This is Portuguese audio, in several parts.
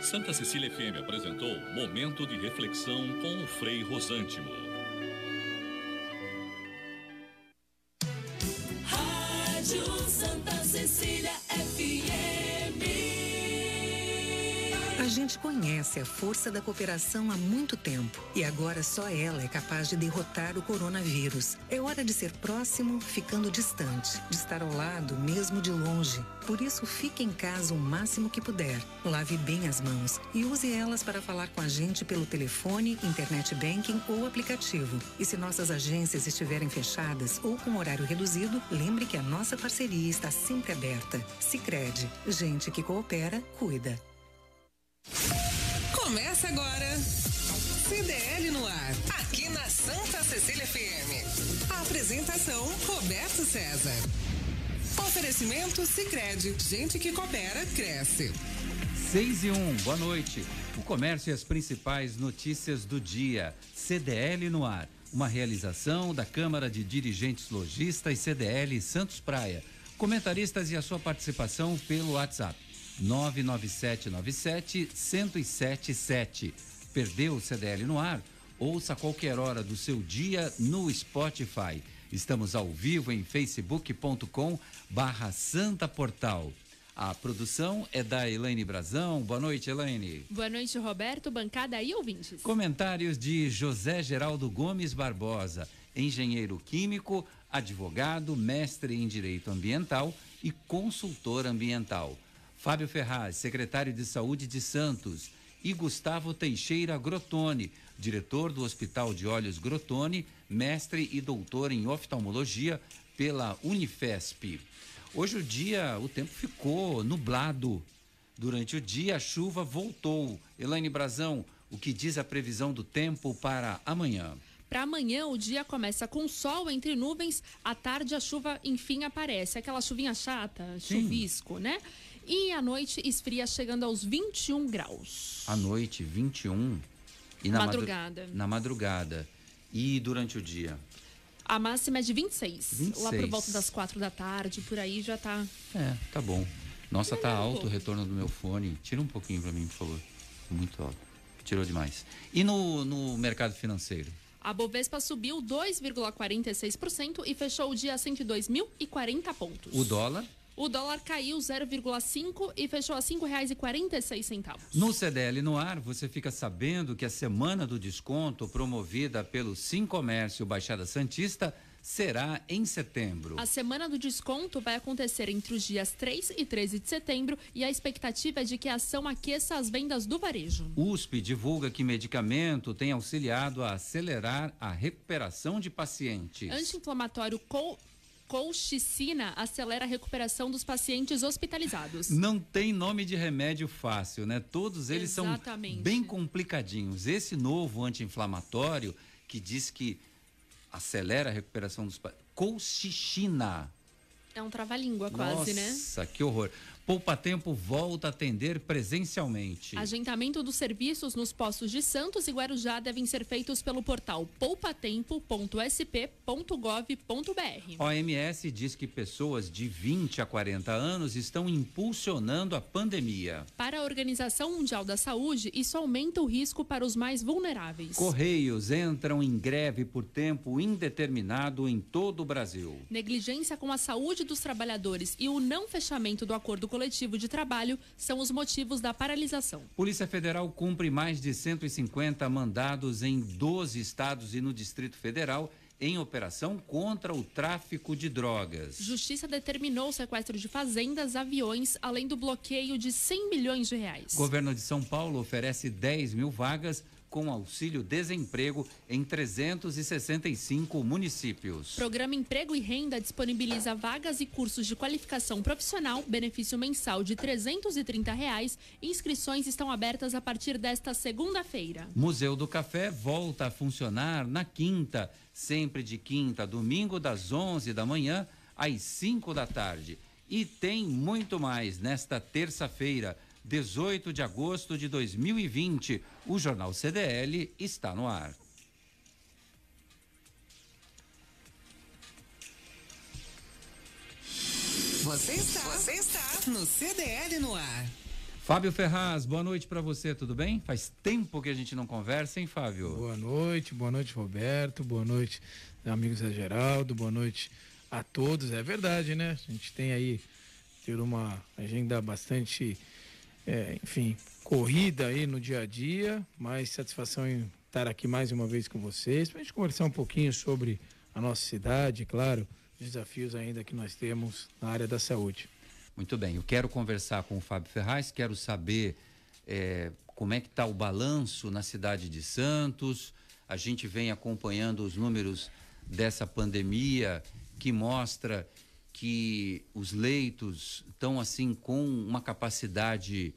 Santa Cecília FM apresentou Momento de Reflexão com o Frei Rosântimo. Rádio Santa Cecília FM. A gente conhece a força da cooperação há muito tempo e agora só ela é capaz de derrotar o coronavírus. É hora de ser próximo, ficando distante, de estar ao lado, mesmo de longe. Por isso, fique em casa o máximo que puder. Lave bem as mãos e use elas para falar com a gente pelo telefone, internet banking ou aplicativo. E se nossas agências estiverem fechadas ou com horário reduzido, lembre que a nossa parceria está sempre aberta. Sicredi, gente que coopera, cuida. Começa agora CDL no ar, aqui na Santa Cecília FM. A apresentação, Roberto César. Oferecimento Sicredi, gente que coopera, cresce. 6:01, boa noite. O comércio e as principais notícias do dia. CDL no ar, uma realização da Câmara de Dirigentes Lojistas CDL Santos Praia. Comentaristas e a sua participação pelo WhatsApp. 99797-1077. Perdeu o CDL no ar? Ouça a qualquer hora do seu dia no Spotify. Estamos ao vivo em facebook.com/Santa Portal. A produção é da Elaine Brazão. Boa noite, Elaine. Boa noite, Roberto, bancada e ouvintes. Comentários de José Geraldo Gomes Barbosa, engenheiro químico, advogado, mestre em Direito Ambiental e consultor ambiental. Fábio Ferraz, secretário de Saúde de Santos, e Gustavo Teixeira Grotone, diretor do Hospital de Olhos Grotone, mestre e doutor em oftalmologia pela Unifesp. Hoje o tempo ficou nublado. Durante o dia, a chuva voltou. Elaine Brazão, o que diz a previsão do tempo para amanhã? Para amanhã, o dia começa com sol entre nuvens, à tarde a chuva enfim aparece, aquela chuvinha chata, chuvisco, né? E à noite esfria chegando aos 21 graus. À noite, 21. E na madrugada. Na madrugada. E durante o dia? A máxima é de 26. Lá por volta das 4 da tarde, por aí já tá. Tá bom. Nossa, tá alto o retorno do meu fone. Tira um pouquinho para mim, por favor. Muito alto. Tirou demais. E no mercado financeiro? A Bovespa subiu 2,46% e fechou o dia a 102.040 pontos. O dólar? O dólar caiu 0,5% e fechou a R$ 5,46. No CDL no ar, você fica sabendo que a Semana do Desconto, promovida pelo Sim Comércio Baixada Santista, será em setembro. A Semana do Desconto vai acontecer entre os dias 3 e 13 de setembro e a expectativa é de que a ação aqueça as vendas do varejo. USP divulga que medicamento tem auxiliado a acelerar a recuperação de pacientes. Anti-inflamatório colchicina acelera a recuperação dos pacientes hospitalizados. Não tem nome de remédio fácil, né? Todos eles são bem complicadinhos. Esse novo anti-inflamatório que diz que acelera a recuperação dos pacientes. Colchicina. É um trava-língua quase, né? Nossa, que horror. Poupa Tempo volta a atender presencialmente. Agendamento dos serviços nos postos de Santos e Guarujá devem ser feitos pelo portal poupatempo.sp.gov.br. OMS diz que pessoas de 20 a 40 anos estão impulsionando a pandemia. Para a Organização Mundial da Saúde, isso aumenta o risco para os mais vulneráveis. Correios entram em greve por tempo indeterminado em todo o Brasil. Negligência com a saúde dos trabalhadores e o não fechamento do acordo coletivo de trabalho são os motivos da paralisação. Polícia Federal cumpre mais de 150 mandados em 12 estados e no Distrito Federal em operação contra o tráfico de drogas. Justiça determinou o sequestro de fazendas, aviões, além do bloqueio de 100 milhões de reais. Governo de São Paulo oferece 10 mil vagas com auxílio-desemprego em 365 municípios. Programa Emprego e Renda disponibiliza vagas e cursos de qualificação profissional, benefício mensal de R$ 330. Inscrições estão abertas a partir desta segunda-feira. Museu do Café volta a funcionar na quinta, sempre de quinta a domingo, das 11 da manhã às 5 da tarde. E tem muito mais nesta terça-feira, 18 de agosto de 2020. O Jornal CDL está no ar. Você está no CDL no ar. Fábio Ferraz, boa noite para você, tudo bem? Faz tempo que a gente não conversa, hein, Fábio? Boa noite, Roberto, boa noite, amigos da Geraldo, boa noite a todos. É verdade, né? A gente tem aí tido uma agenda bastante, corrida aí no dia a dia, mas satisfação em estar aqui mais uma vez com vocês, para a gente conversar um pouquinho sobre a nossa cidade, claro, os desafios ainda que nós temos na área da saúde. Muito bem, eu quero conversar com o Fábio Ferraz, quero saber como é que está o balanço na cidade de Santos. A gente vem acompanhando os números dessa pandemia que mostra que os leitos estão assim com uma capacidade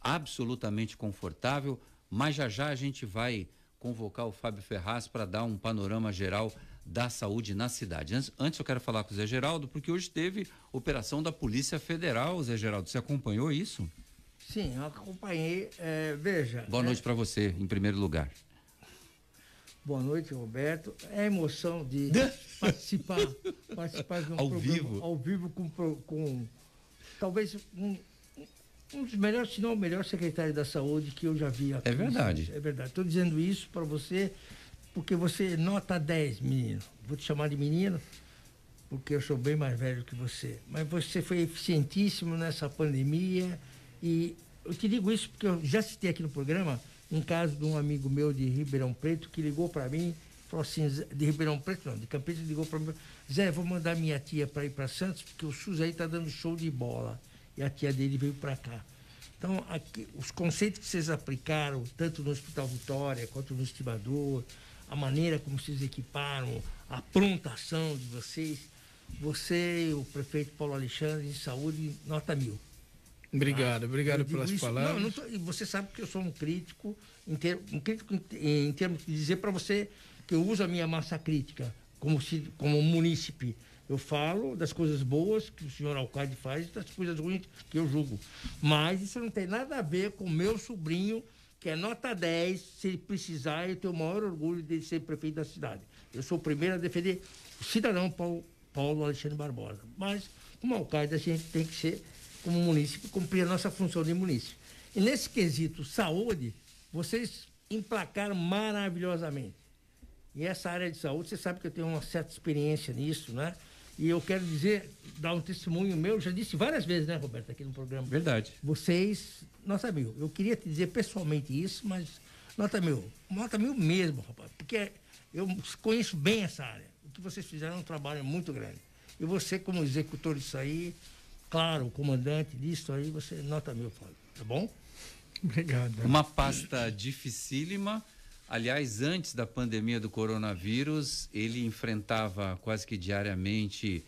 absolutamente confortável, mas já a gente vai convocar o Fábio Ferraz para dar um panorama geral da saúde na cidade. Antes eu quero falar com o Zé Geraldo, porque hoje teve operação da Polícia Federal. Zé Geraldo, você acompanhou isso? Sim, eu acompanhei. Veja. Boa noite para você, em primeiro lugar. Boa noite, Roberto. É a emoção de participar de um ao programa vivo. Ao vivo com talvez um dos melhores, se não o melhor secretário da saúde que eu já vi aqui. É verdade. É verdade. Estou dizendo isso para você porque você nota 10, menino. Vou te chamar de menino porque eu sou bem mais velho que você. Mas você foi eficientíssimo nessa pandemia e eu te digo isso porque eu já citei aqui no programa um caso de um amigo meu de Ribeirão Preto que ligou para mim, falou assim, de Ribeirão Preto não, de Campinas, ligou para mim, Zé, vou mandar minha tia para ir para Santos porque o SUS aí está dando show de bola. E a tia dele veio para cá. Então, aqui, os conceitos que vocês aplicaram, tanto no Hospital Vitória quanto no Estimador, a maneira como vocês equiparam, a prontação de vocês, você e o prefeito Paulo Alexandre, de saúde, nota 1000. Obrigado pelas palavras. E você sabe que eu sou um crítico em termos de dizer para você que eu uso a minha massa crítica como munícipe. Eu falo das coisas boas que o senhor Alcade faz e das coisas ruins que eu julgo. Mas isso não tem nada a ver com o meu sobrinho, que é nota 10, se ele precisar, eu tenho o maior orgulho de ser prefeito da cidade. Eu sou o primeiro a defender o cidadão Paulo Alexandre Barbosa. Mas, como Alcade, a gente tem que ser, como munícipe, cumprir a nossa função de munícipe. E nesse quesito saúde, vocês emplacaram maravilhosamente. E essa área de saúde, você sabe que eu tenho uma certa experiência nisso, né? E eu quero dizer, dar um testemunho meu, já disse várias vezes, né, Roberto, aqui no programa. Verdade. Vocês, nota 1000. Eu queria te dizer pessoalmente isso, mas nota 1000. Nota 1000 mesmo, rapaz, porque eu conheço bem essa área. O que vocês fizeram é um trabalho muito grande. E você, como executor disso aí, claro, o comandante disso aí, você nota 1000, Fábio. Tá bom? Obrigado. Uma pasta dificílima. Aliás, antes da pandemia do coronavírus, ele enfrentava quase que diariamente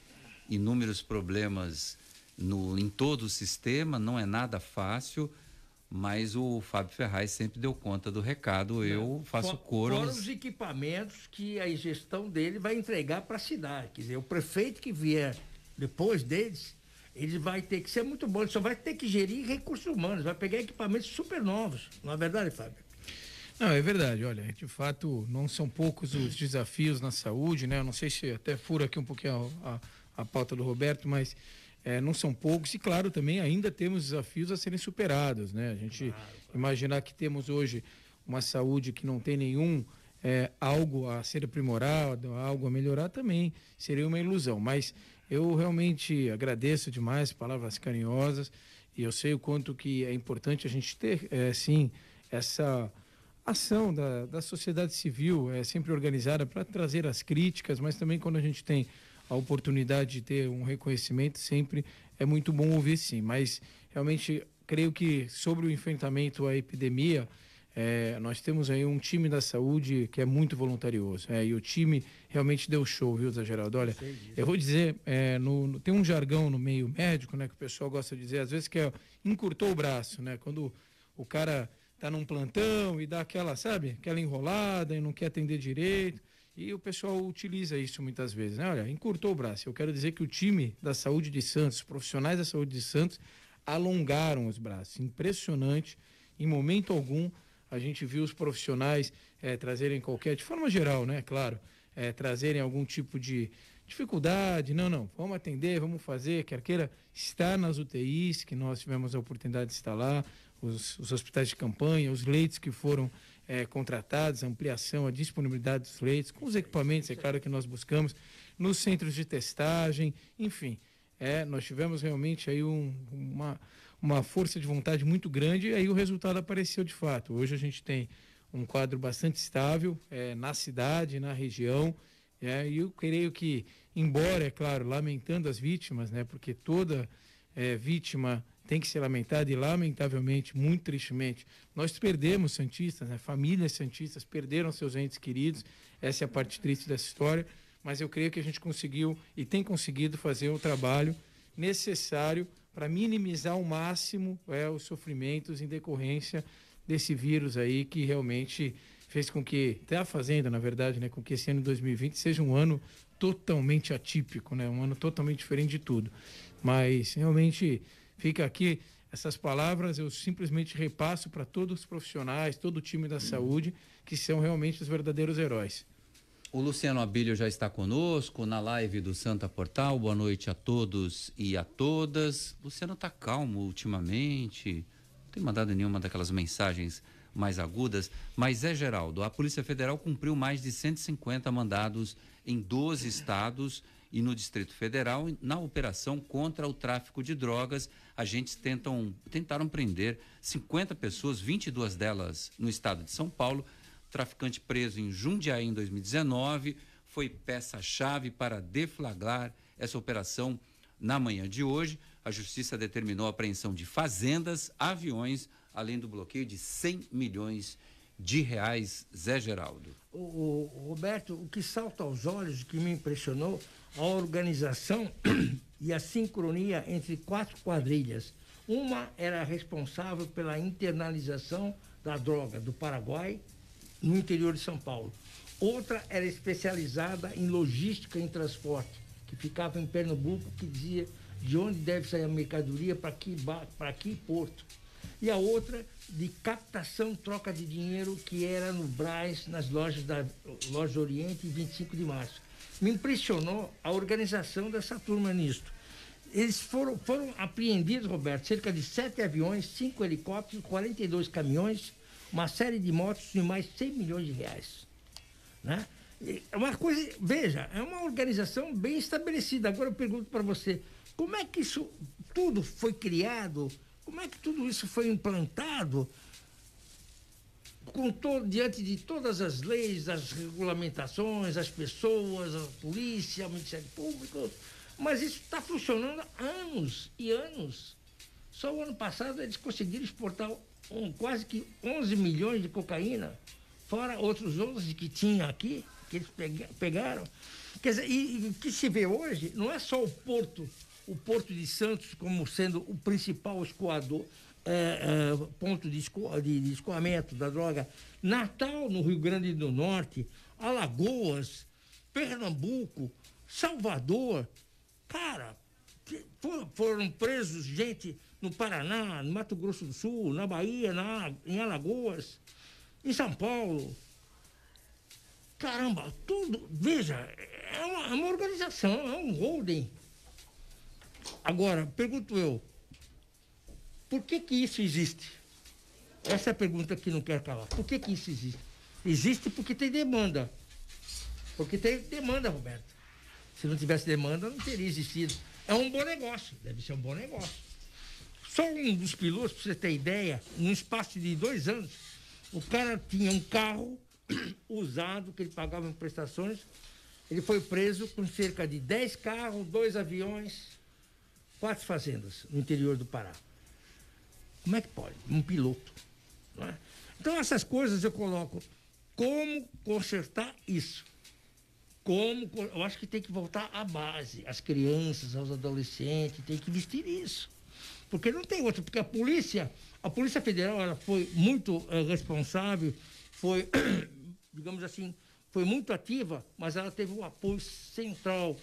inúmeros problemas em todo o sistema, não é nada fácil, mas o Fábio Ferraz sempre deu conta do recado, eu faço coro. Fora os equipamentos que a gestão dele vai entregar para a cidade, quer dizer, o prefeito que vier depois deles, ele vai ter que ser muito bom, ele só vai ter que gerir recursos humanos, vai pegar equipamentos super novos, não é verdade, Fábio? Não, é verdade, olha, de fato não são poucos os desafios na saúde, né? Eu não sei se até furo aqui um pouquinho a pauta do Roberto, mas não são poucos e claro também ainda temos desafios a serem superados, né? A gente imaginar que temos hoje uma saúde que não tem nenhum algo a ser aprimorado, algo a melhorar também seria uma ilusão, mas eu realmente agradeço demais, palavras carinhosas, e eu sei o quanto que é importante a gente ter, sim, essa ação da sociedade civil sempre organizada para trazer as críticas, mas também quando a gente tem a oportunidade de ter um reconhecimento, sempre é muito bom ouvir sim. Mas realmente creio que sobre o enfrentamento à epidemia, nós temos aí um time da saúde que é muito voluntarioso. E o time realmente deu show, viu, Zé Geraldo? Olha, eu vou dizer, tem um jargão no meio médico, né, que o pessoal gosta de dizer, às vezes que encurtou o braço, né? Quando o cara tá num plantão e dá aquela, sabe, aquela enrolada e não quer atender direito. E o pessoal utiliza isso muitas vezes, né? Olha, encurtou o braço. Eu quero dizer que o time da saúde de Santos, os profissionais da saúde de Santos, alongaram os braços. Impressionante. Em momento algum, a gente viu os profissionais trazerem de forma geral, né? Claro, trazerem algum tipo de dificuldade, não, vamos atender, vamos fazer, quer queira, está nas UTIs, que nós tivemos a oportunidade de estar lá, os hospitais de campanha, os leitos que foram contratados, a ampliação, a disponibilidade dos leitos, com os equipamentos, é claro que nós buscamos, nos centros de testagem, enfim, nós tivemos realmente aí uma força de vontade muito grande e aí o resultado apareceu de fato. Hoje a gente tem um quadro bastante estável na cidade, na região, e eu creio que, embora, é claro, lamentando as vítimas, né, porque toda vítima tem que ser lamentada e, lamentavelmente, muito tristemente, nós perdemos santistas, né, famílias santistas perderam seus entes queridos, essa é a parte triste dessa história, mas eu creio que a gente conseguiu e tem conseguido fazer o trabalho necessário para minimizar ao máximo os sofrimentos em decorrência desse vírus aí que realmente fez com que, está fazendo, na verdade, né, com que esse ano de 2020 seja um ano totalmente atípico, né, um ano totalmente diferente de tudo. Mas realmente fica aqui essas palavras, eu simplesmente repasso para todos os profissionais, todo o time da saúde, que são realmente os verdadeiros heróis. O Luciano Abílio já está conosco na live do Santa Portal. Boa noite a todos e a todas. Luciano está calmo ultimamente, não tem mandado nenhuma daquelas mensagens mais agudas, mas Geraldo, a Polícia Federal cumpriu mais de 150 mandados em 12 estados e no Distrito Federal na operação contra o tráfico de drogas. Agentes tentaram prender 50 pessoas, 22 delas no estado de São Paulo. Traficante preso em Jundiaí em 2019 foi peça-chave para deflagrar essa operação na manhã de hoje. A Justiça determinou a apreensão de fazendas, aviões, além do bloqueio de 100 milhões de reais, Zé Geraldo. O Roberto, o que salta aos olhos, o que me impressionou, a organização e a sincronia entre 4 quadrilhas. Uma era responsável pela internalização da droga do Paraguai no interior de São Paulo. Outra era especializada em logística e transporte, que ficava em Pernambuco, que dizia de onde deve sair a mercadoria, para que porto. E a outra de captação, troca de dinheiro, que era no Brás, nas lojas da Loja Oriente e 25 de março. Me impressionou a organização dessa turma nisto. Eles foram apreendidos, Roberto, cerca de 7 aviões, 5 helicópteros, 42 caminhões, uma série de motos e mais 100 milhões de reais. Né? É uma coisa, veja, é uma organização bem estabelecida. Agora eu pergunto para você, como é que isso tudo foi criado? Como é que tudo isso foi implantado diante de todas as leis, as regulamentações, as pessoas, a polícia, o Ministério Público? Mas isso está funcionando há anos e anos. Só o ano passado eles conseguiram exportar quase que 11 milhões de cocaína, fora outros 11 que tinha aqui, que eles pegaram. Quer dizer, e o que se vê hoje não é só o Porto de Santos como sendo o principal escoador, ponto de escoamento da droga. Natal, no Rio Grande do Norte, Alagoas, Pernambuco, Salvador. Cara, foram presos gente no Paraná, no Mato Grosso do Sul, na Bahia, em Alagoas, em São Paulo. Caramba, tudo, veja, é uma organização, é um holding. Agora, pergunto eu, por que isso existe? Essa é a pergunta que não quero calar. Por que isso existe? Existe porque tem demanda. Porque tem demanda, Roberto. Se não tivesse demanda, não teria existido. É um bom negócio, deve ser um bom negócio. Só um dos pilotos, para você ter ideia, num espaço de 2 anos, o cara tinha um carro usado, que ele pagava em prestações, ele foi preso com cerca de 10 carros, 2 aviões, 4 fazendas no interior do Pará. Como é que pode? Um piloto. Não é? Então, essas coisas eu coloco. Como consertar isso? Eu acho que tem que voltar à base. As crianças, aos adolescentes, tem que vestir isso. Porque não tem outra. Porque a Polícia Federal, ela foi muito responsável, foi, digamos assim, foi muito ativa, mas ela teve o apoio central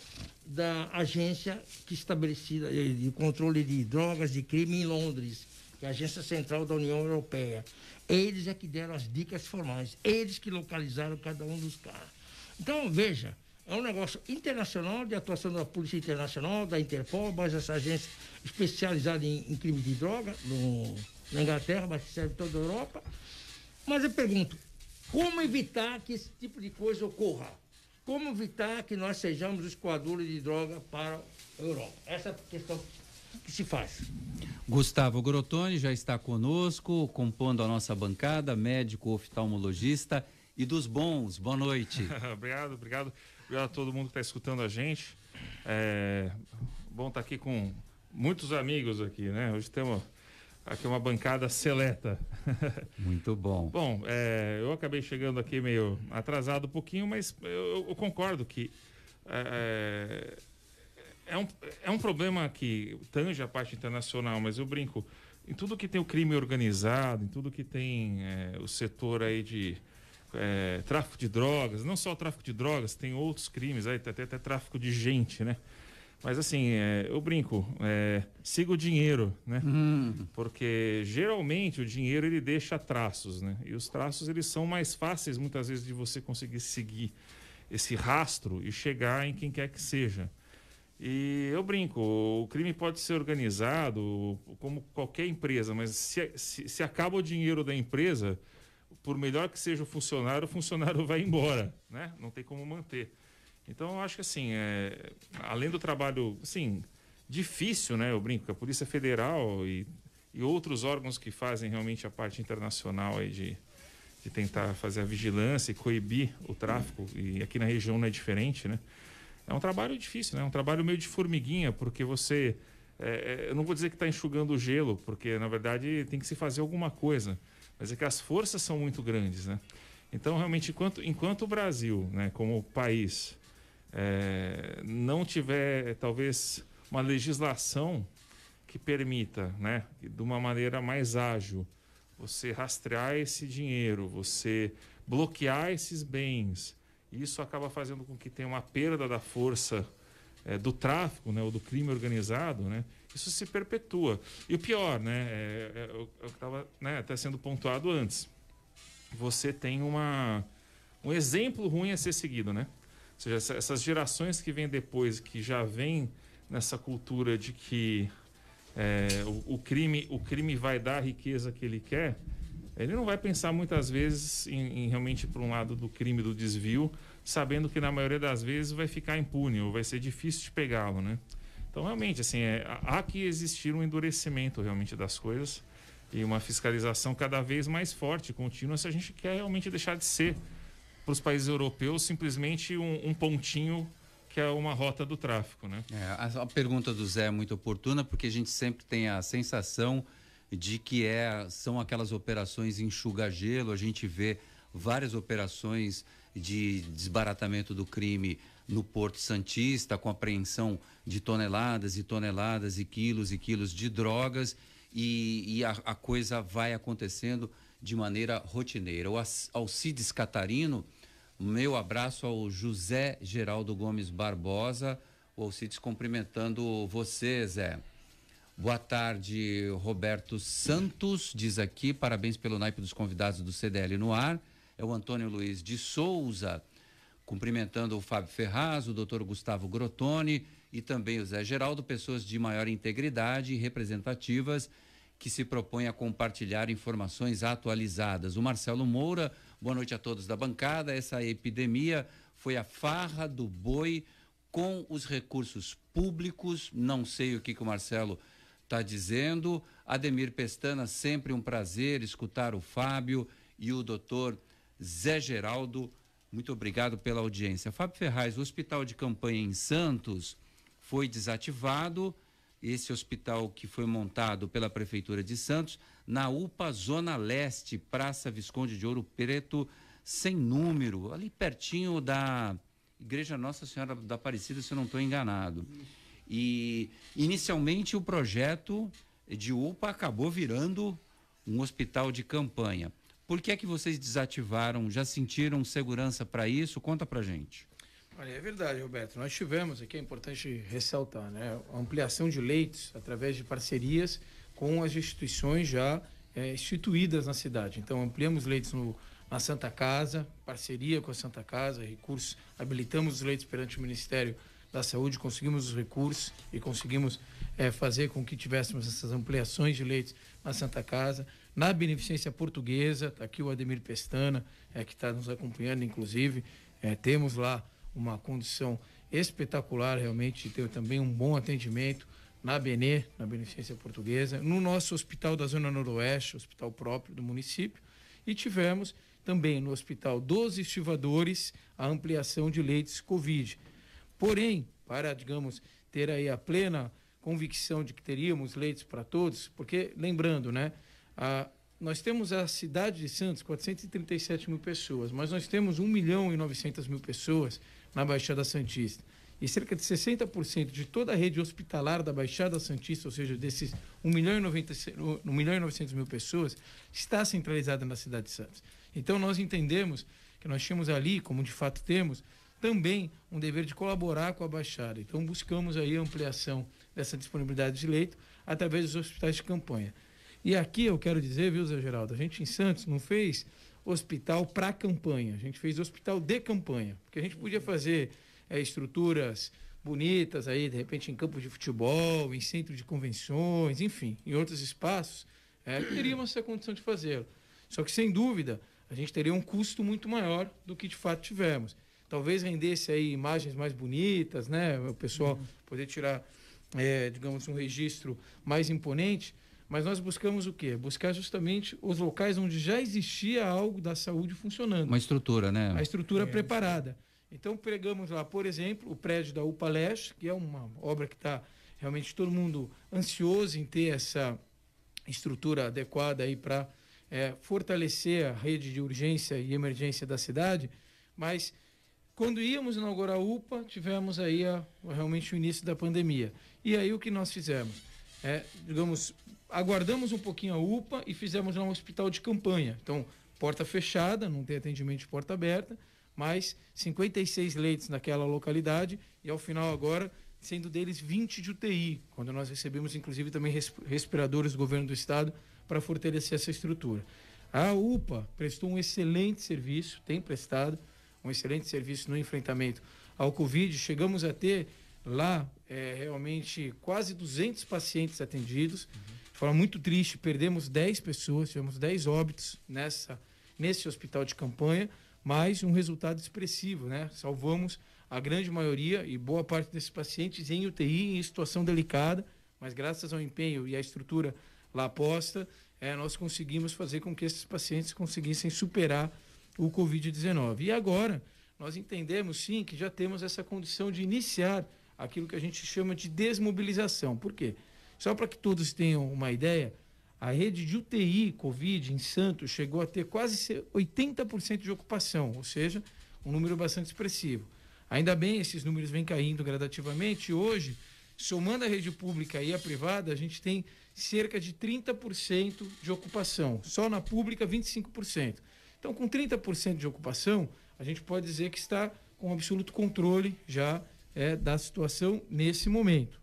da agência que estabelecida de controle de drogas e crime em Londres, que é a Agência Central da União Europeia. Eles é que deram as dicas formais, eles que localizaram cada um dos caras. Então, veja, É um negócio internacional, de atuação da Polícia Internacional, da Interpol, mas essa agência especializada em crime de droga na Inglaterra, mas que serve em toda a Europa. Mas eu pergunto, como evitar que esse tipo de coisa ocorra? Como evitar que nós sejamos escoadores de droga para a Europa? Essa é a questão que se faz. Gustavo Grotoni já está conosco, compondo a nossa bancada, médico oftalmologista e dos bons. Boa noite. Obrigado a todo mundo que está escutando a gente. Bom estar aqui com muitos amigos aqui, né? Hoje temos aqui uma bancada seleta. Muito bom. Bom, eu acabei chegando aqui meio atrasado um pouquinho, mas eu concordo que é um problema que tange a parte internacional, mas eu brinco, em tudo que tem o crime organizado, em tudo que tem o setor aí de tráfico de drogas, não só o tráfico de drogas, tem outros crimes, aí até tráfico de gente, né? Mas assim, eu brinco, siga o dinheiro, né? Porque geralmente o dinheiro ele deixa traços, né? E os traços eles são mais fáceis muitas vezes de você conseguir seguir esse rastro e chegar em quem quer que seja. E eu brinco, o crime pode ser organizado como qualquer empresa, mas se acaba o dinheiro da empresa, por melhor que seja o funcionário vai embora, né? Não tem como manter. Então, eu acho que assim, além do trabalho, assim, difícil, né? Eu brinco, a Polícia Federal e outros órgãos que fazem realmente a parte internacional aí de tentar fazer a vigilância e coibir o tráfico, e aqui na região não é diferente, né? É um trabalho difícil, né? É um trabalho meio de formiguinha, porque você... eu não vou dizer que está enxugando o gelo, porque, na verdade, tem que se fazer alguma coisa. Mas é que as forças são muito grandes, né? Então, realmente, enquanto o Brasil, né, como país, não tiver, talvez, uma legislação que permita, né, de uma maneira mais ágil, você rastrear esse dinheiro, você bloquear esses bens, isso acaba fazendo com que tenha uma perda da força do tráfico, né, ou do crime organizado, né? Isso se perpetua. E o pior, né, eu estava, né, até sendo pontuado antes, você tem um exemplo ruim a ser seguido, né? Ou seja, essas gerações que vêm depois, que já vêm nessa cultura de que o crime vai dar a riqueza que ele quer, ele não vai pensar muitas vezes em realmente ir para um lado do crime, do desvio, sabendo que na maioria das vezes vai ficar impune ou vai ser difícil de pegá-lo, né? Então, realmente, assim, há que existir um endurecimento realmente das coisas e uma fiscalização cada vez mais forte, contínua, se a gente quer realmente deixar de ser, para os países europeus, simplesmente um pontinho que é uma rota do tráfico, né? A pergunta do Zé é muito oportuna, porque a gente sempre tem a sensação de que são aquelas operações enxuga-gelo. A gente vê várias operações de desbaratamento do crime no Porto Santista, com apreensão de toneladas e toneladas e quilos de drogas, e a coisa vai acontecendo de maneira rotineira. O Alcides Catarino, meu abraço ao José Geraldo Gomes Barbosa, o Alcides cumprimentando você, Zé. Boa tarde, Roberto Santos, diz aqui, parabéns pelo naipe dos convidados do CDL no ar. É o Antônio Luiz de Souza, cumprimentando o Fábio Ferraz, o doutor Gustavo Grotoni e também o Zé Geraldo, pessoas de maior integridade e representativas que se propõem a compartilhar informações atualizadas. O Marcelo Moura, boa noite a todos da bancada. Essa epidemia foi a farra do boi com os recursos públicos. Não sei o que o Marcelo está dizendo. Ademir Pestana, sempre um prazer escutar o Fábio e o doutor Zé Geraldo. Muito obrigado pela audiência. Fábio Ferraz, o hospital de campanha em Santos foi desativado. Esse hospital que foi montado pela Prefeitura de Santos, na UPA Zona Leste, Praça Visconde de Ouro Preto, sem número, ali pertinho da Igreja Nossa Senhora da Aparecida, se eu não estou enganado. E, inicialmente, o projeto de UPA acabou virando um hospital de campanha. Por que é que vocês desativaram? Já sentiram segurança para isso? Conta pra gente. Olha, é verdade, Roberto. Nós tivemos, aqui é importante ressaltar, né, a ampliação de leitos através de parcerias com as instituições já instituídas na cidade. Então, ampliamos leitos na Santa Casa, parceria com a Santa Casa, recursos, habilitamos os leitos perante o Ministério da Saúde, conseguimos os recursos e conseguimos fazer com que tivéssemos essas ampliações de leitos na Santa Casa. Na Beneficência Portuguesa, está aqui o Ademir Pestana, que está nos acompanhando, inclusive, temos lá uma condição espetacular, realmente, ter também um bom atendimento na Benê, na Beneficência Portuguesa, no nosso hospital da Zona Noroeste, hospital próprio do município, e tivemos também no Hospital dos Estivadores a ampliação de leitos Covid. Porém, para, digamos, ter aí a plena convicção de que teríamos leitos para todos, porque, lembrando, né, nós temos a cidade de Santos, 437 mil pessoas, mas nós temos 1.900.000 pessoas na Baixada Santista. E cerca de 60% de toda a rede hospitalar da Baixada Santista, ou seja, desses 1.900.000 pessoas, está centralizada na cidade de Santos. Então, nós entendemos que nós tínhamos ali, como de fato temos, também um dever de colaborar com a Baixada. Então, buscamos aí a ampliação dessa disponibilidade de leito através dos hospitais de campanha. E aqui eu quero dizer, viu, Zé Geraldo, a gente em Santos não fez hospital para campanha, a gente fez hospital de campanha, porque a gente podia fazer estruturas bonitas aí, de repente em campos de futebol, em centro de convenções, enfim, em outros espaços, teríamos essa condição de fazê-lo. Só que, sem dúvida, a gente teria um custo muito maior do que de fato tivemos. Talvez rendesse aí imagens mais bonitas, né? O pessoal poder tirar, digamos, um registro mais imponente, mas nós buscamos o quê? Buscar justamente os locais onde já existia algo da saúde funcionando. Uma estrutura, né? A estrutura preparada. Então, pregamos lá, por exemplo, o prédio da UPA Leste, que é uma obra que está realmente todo mundo ansioso em ter essa estrutura adequada aí para fortalecer a rede de urgência e emergência da cidade, mas quando íamos inaugurar a UPA, tivemos aí realmente o início da pandemia. E aí o que nós fizemos? Digamos, aguardamos um pouquinho a UPA e fizemos lá um hospital de campanha. Então, porta fechada, não tem atendimento de porta aberta, mas 56 leitos naquela localidade e ao final agora, sendo deles 20 de UTI, quando nós recebemos inclusive também respiradores do governo do estado para fortalecer essa estrutura. A UPA prestou um excelente serviço, tem prestado um excelente serviço no enfrentamento ao Covid. Chegamos a ter lá realmente quase 200 pacientes atendidos. De forma muito triste, perdemos 10 pessoas, tivemos 10 óbitos nesse hospital de campanha, mas um resultado expressivo, né? Salvamos a grande maioria e boa parte desses pacientes em UTI, em situação delicada, mas graças ao empenho e à estrutura lá posta, nós conseguimos fazer com que esses pacientes conseguissem superar o Covid-19. E agora, nós entendemos sim que já temos essa condição de iniciar aquilo que a gente chama de desmobilização. Por quê? Só para que todos tenham uma ideia, a rede de UTI Covid em Santos chegou a ter quase 80% de ocupação, ou seja, um número bastante expressivo. Ainda bem, esses números vêm caindo gradativamente e hoje, somando a rede pública e a privada, a gente tem cerca de 30% de ocupação, só na pública 25%. Então, com 30% de ocupação, a gente pode dizer que está com absoluto controle já da situação nesse momento.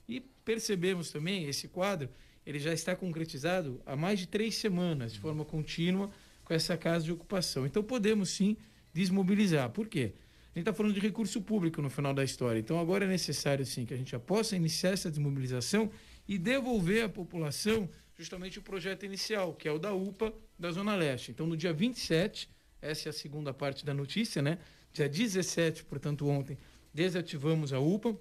E percebemos também, esse quadro, ele já está concretizado há mais de 3 semanas, de forma contínua, com essa casa de ocupação. Então, podemos sim desmobilizar. Por quê? A gente está falando de recurso público no final da história. Então, agora é necessário sim que a gente já possa iniciar essa desmobilização e devolver à população justamente o projeto inicial, que é o da UPA da Zona Leste. Então, no dia 27, essa é a segunda parte da notícia, né? Dia 17, portanto, ontem, desativamos a UPA,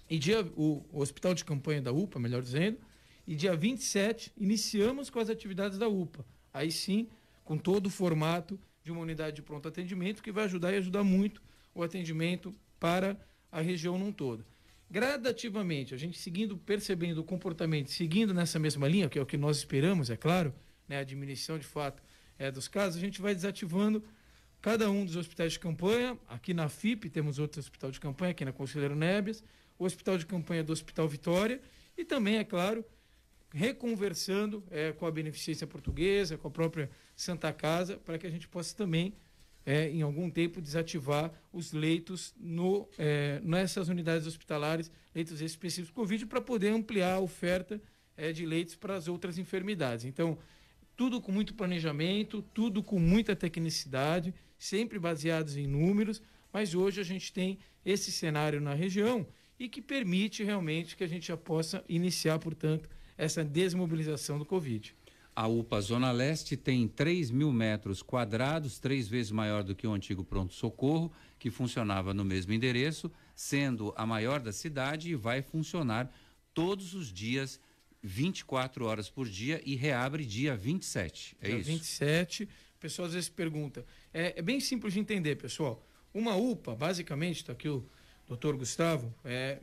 e o hospital de campanha da UPA, melhor dizendo, e dia 27 iniciamos com as atividades da UPA. Aí sim, com todo o formato de uma unidade de pronto atendimento, que vai ajudar e ajudar muito o atendimento para a região num todo. Gradativamente, a gente percebendo o comportamento, seguindo nessa mesma linha, que é o que nós esperamos, é claro, né, a diminuição de fato dos casos, a gente vai desativando cada um dos hospitais de campanha. Aqui na FIP temos outro hospital de campanha, aqui na Conselheiro Nebias, o hospital de campanha do Hospital Vitória e também, é claro, reconversando com a Beneficência Portuguesa, com a própria Santa Casa, para que a gente possa também, em algum tempo, desativar os leitos nessas unidades hospitalares, leitos específicos Covid, para poder ampliar a oferta de leitos para as outras enfermidades. Então, tudo com muito planejamento, tudo com muita tecnicidade, sempre baseados em números, mas hoje a gente tem esse cenário na região e que permite realmente que a gente já possa iniciar, portanto, essa desmobilização do Covid. A UPA Zona Leste tem 3.000 metros quadrados, 3 vezes maior do que o antigo pronto-socorro, que funcionava no mesmo endereço, sendo a maior da cidade, e vai funcionar todos os dias, 24 horas por dia, e reabre dia 27. É dia isso? 27. O pessoal às vezes pergunta. É bem simples de entender, pessoal. Uma UPA, basicamente, está aqui o doutor Gustavo.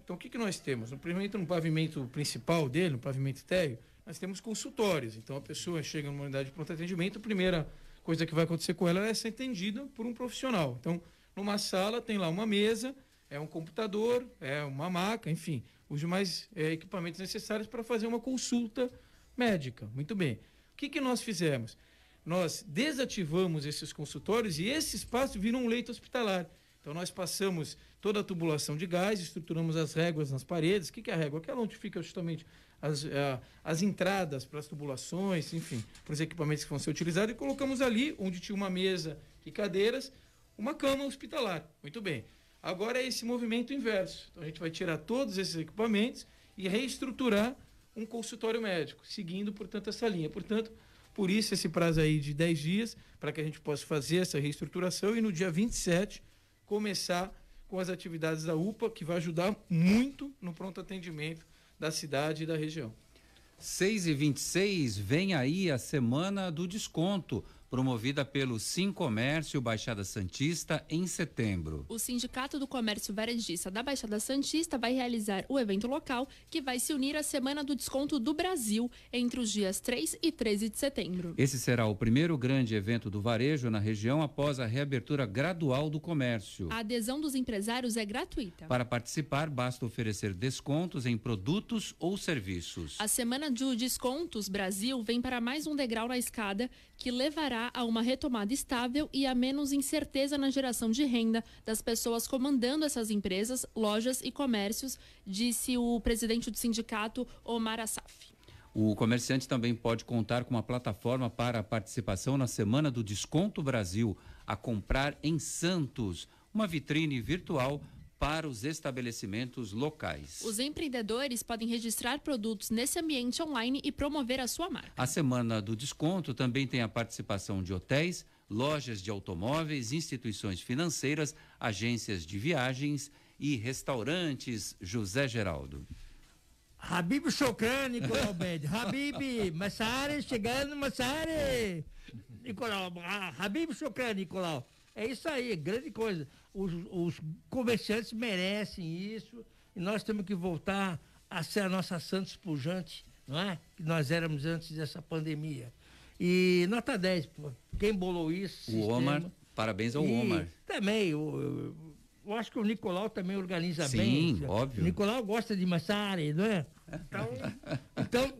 Então, o que nós temos? No pavimento principal dele, no pavimento térreo, nós temos consultórios. Então, a pessoa chega numa unidade de pronto atendimento, a primeira coisa que vai acontecer com ela é ser atendida por um profissional. Então, numa sala, tem lá uma mesa, um computador, uma maca, enfim, os demais equipamentos necessários para fazer uma consulta médica. Muito bem. O que nós fizemos? Nós desativamos esses consultórios e esse espaço vira um leito hospitalar. Então, nós passamos toda a tubulação de gás, estruturamos as réguas nas paredes. O que é a régua? Aquela onde fica justamente as entradas para as tubulações, enfim, para os equipamentos que vão ser utilizados, e colocamos ali, onde tinha uma mesa e cadeiras, uma cama hospitalar. Muito bem. Agora é esse movimento inverso. Então, a gente vai tirar todos esses equipamentos e reestruturar um consultório médico, seguindo, portanto, essa linha. Portanto, por isso esse prazo aí de 10 dias, para que a gente possa fazer essa reestruturação e no dia 27 começar com as atividades da UPA, que vai ajudar muito no pronto atendimento da cidade e da região. 6h26, vem aí a Semana do Desconto, promovida pelo Sim Comércio Baixada Santista em setembro. O Sindicato do Comércio Varejista da Baixada Santista vai realizar o evento local, que vai se unir à Semana do Desconto do Brasil entre os dias 3 e 13 de setembro. Esse será o primeiro grande evento do varejo na região após a reabertura gradual do comércio. A adesão dos empresários é gratuita. Para participar, basta oferecer descontos em produtos ou serviços. A Semana de Descontos Brasil vem para mais um degrau na escada, que levará a uma retomada estável e a menos incerteza na geração de renda das pessoas comandando essas empresas, lojas e comércios, disse o presidente do sindicato, Omar Assaf. O comerciante também pode contar com uma plataforma para a participação na Semana do Desconto Brasil, a comprar em Santos, uma vitrine virtual para os estabelecimentos locais. Os empreendedores podem registrar produtos nesse ambiente online e promover a sua marca. A Semana do Desconto também tem a participação de hotéis, lojas de automóveis, instituições financeiras, agências de viagens e restaurantes. José Geraldo. Habib Chocran, Nicolau Bed. Habib, Massari, chegando, Massari. Nicolau, Habib Chocran, Nicolau. É isso aí, grande coisa. Os comerciantes merecem isso e nós temos que voltar a ser a nossa Santos pujante, não é? Que nós éramos antes dessa pandemia. E nota 10, pô. Quem bolou isso? O Omar, parabéns ao Omar. Também, eu acho que o Nicolau também organiza bem. Sim, óbvio. O Nicolau gosta de Massari, não é? Então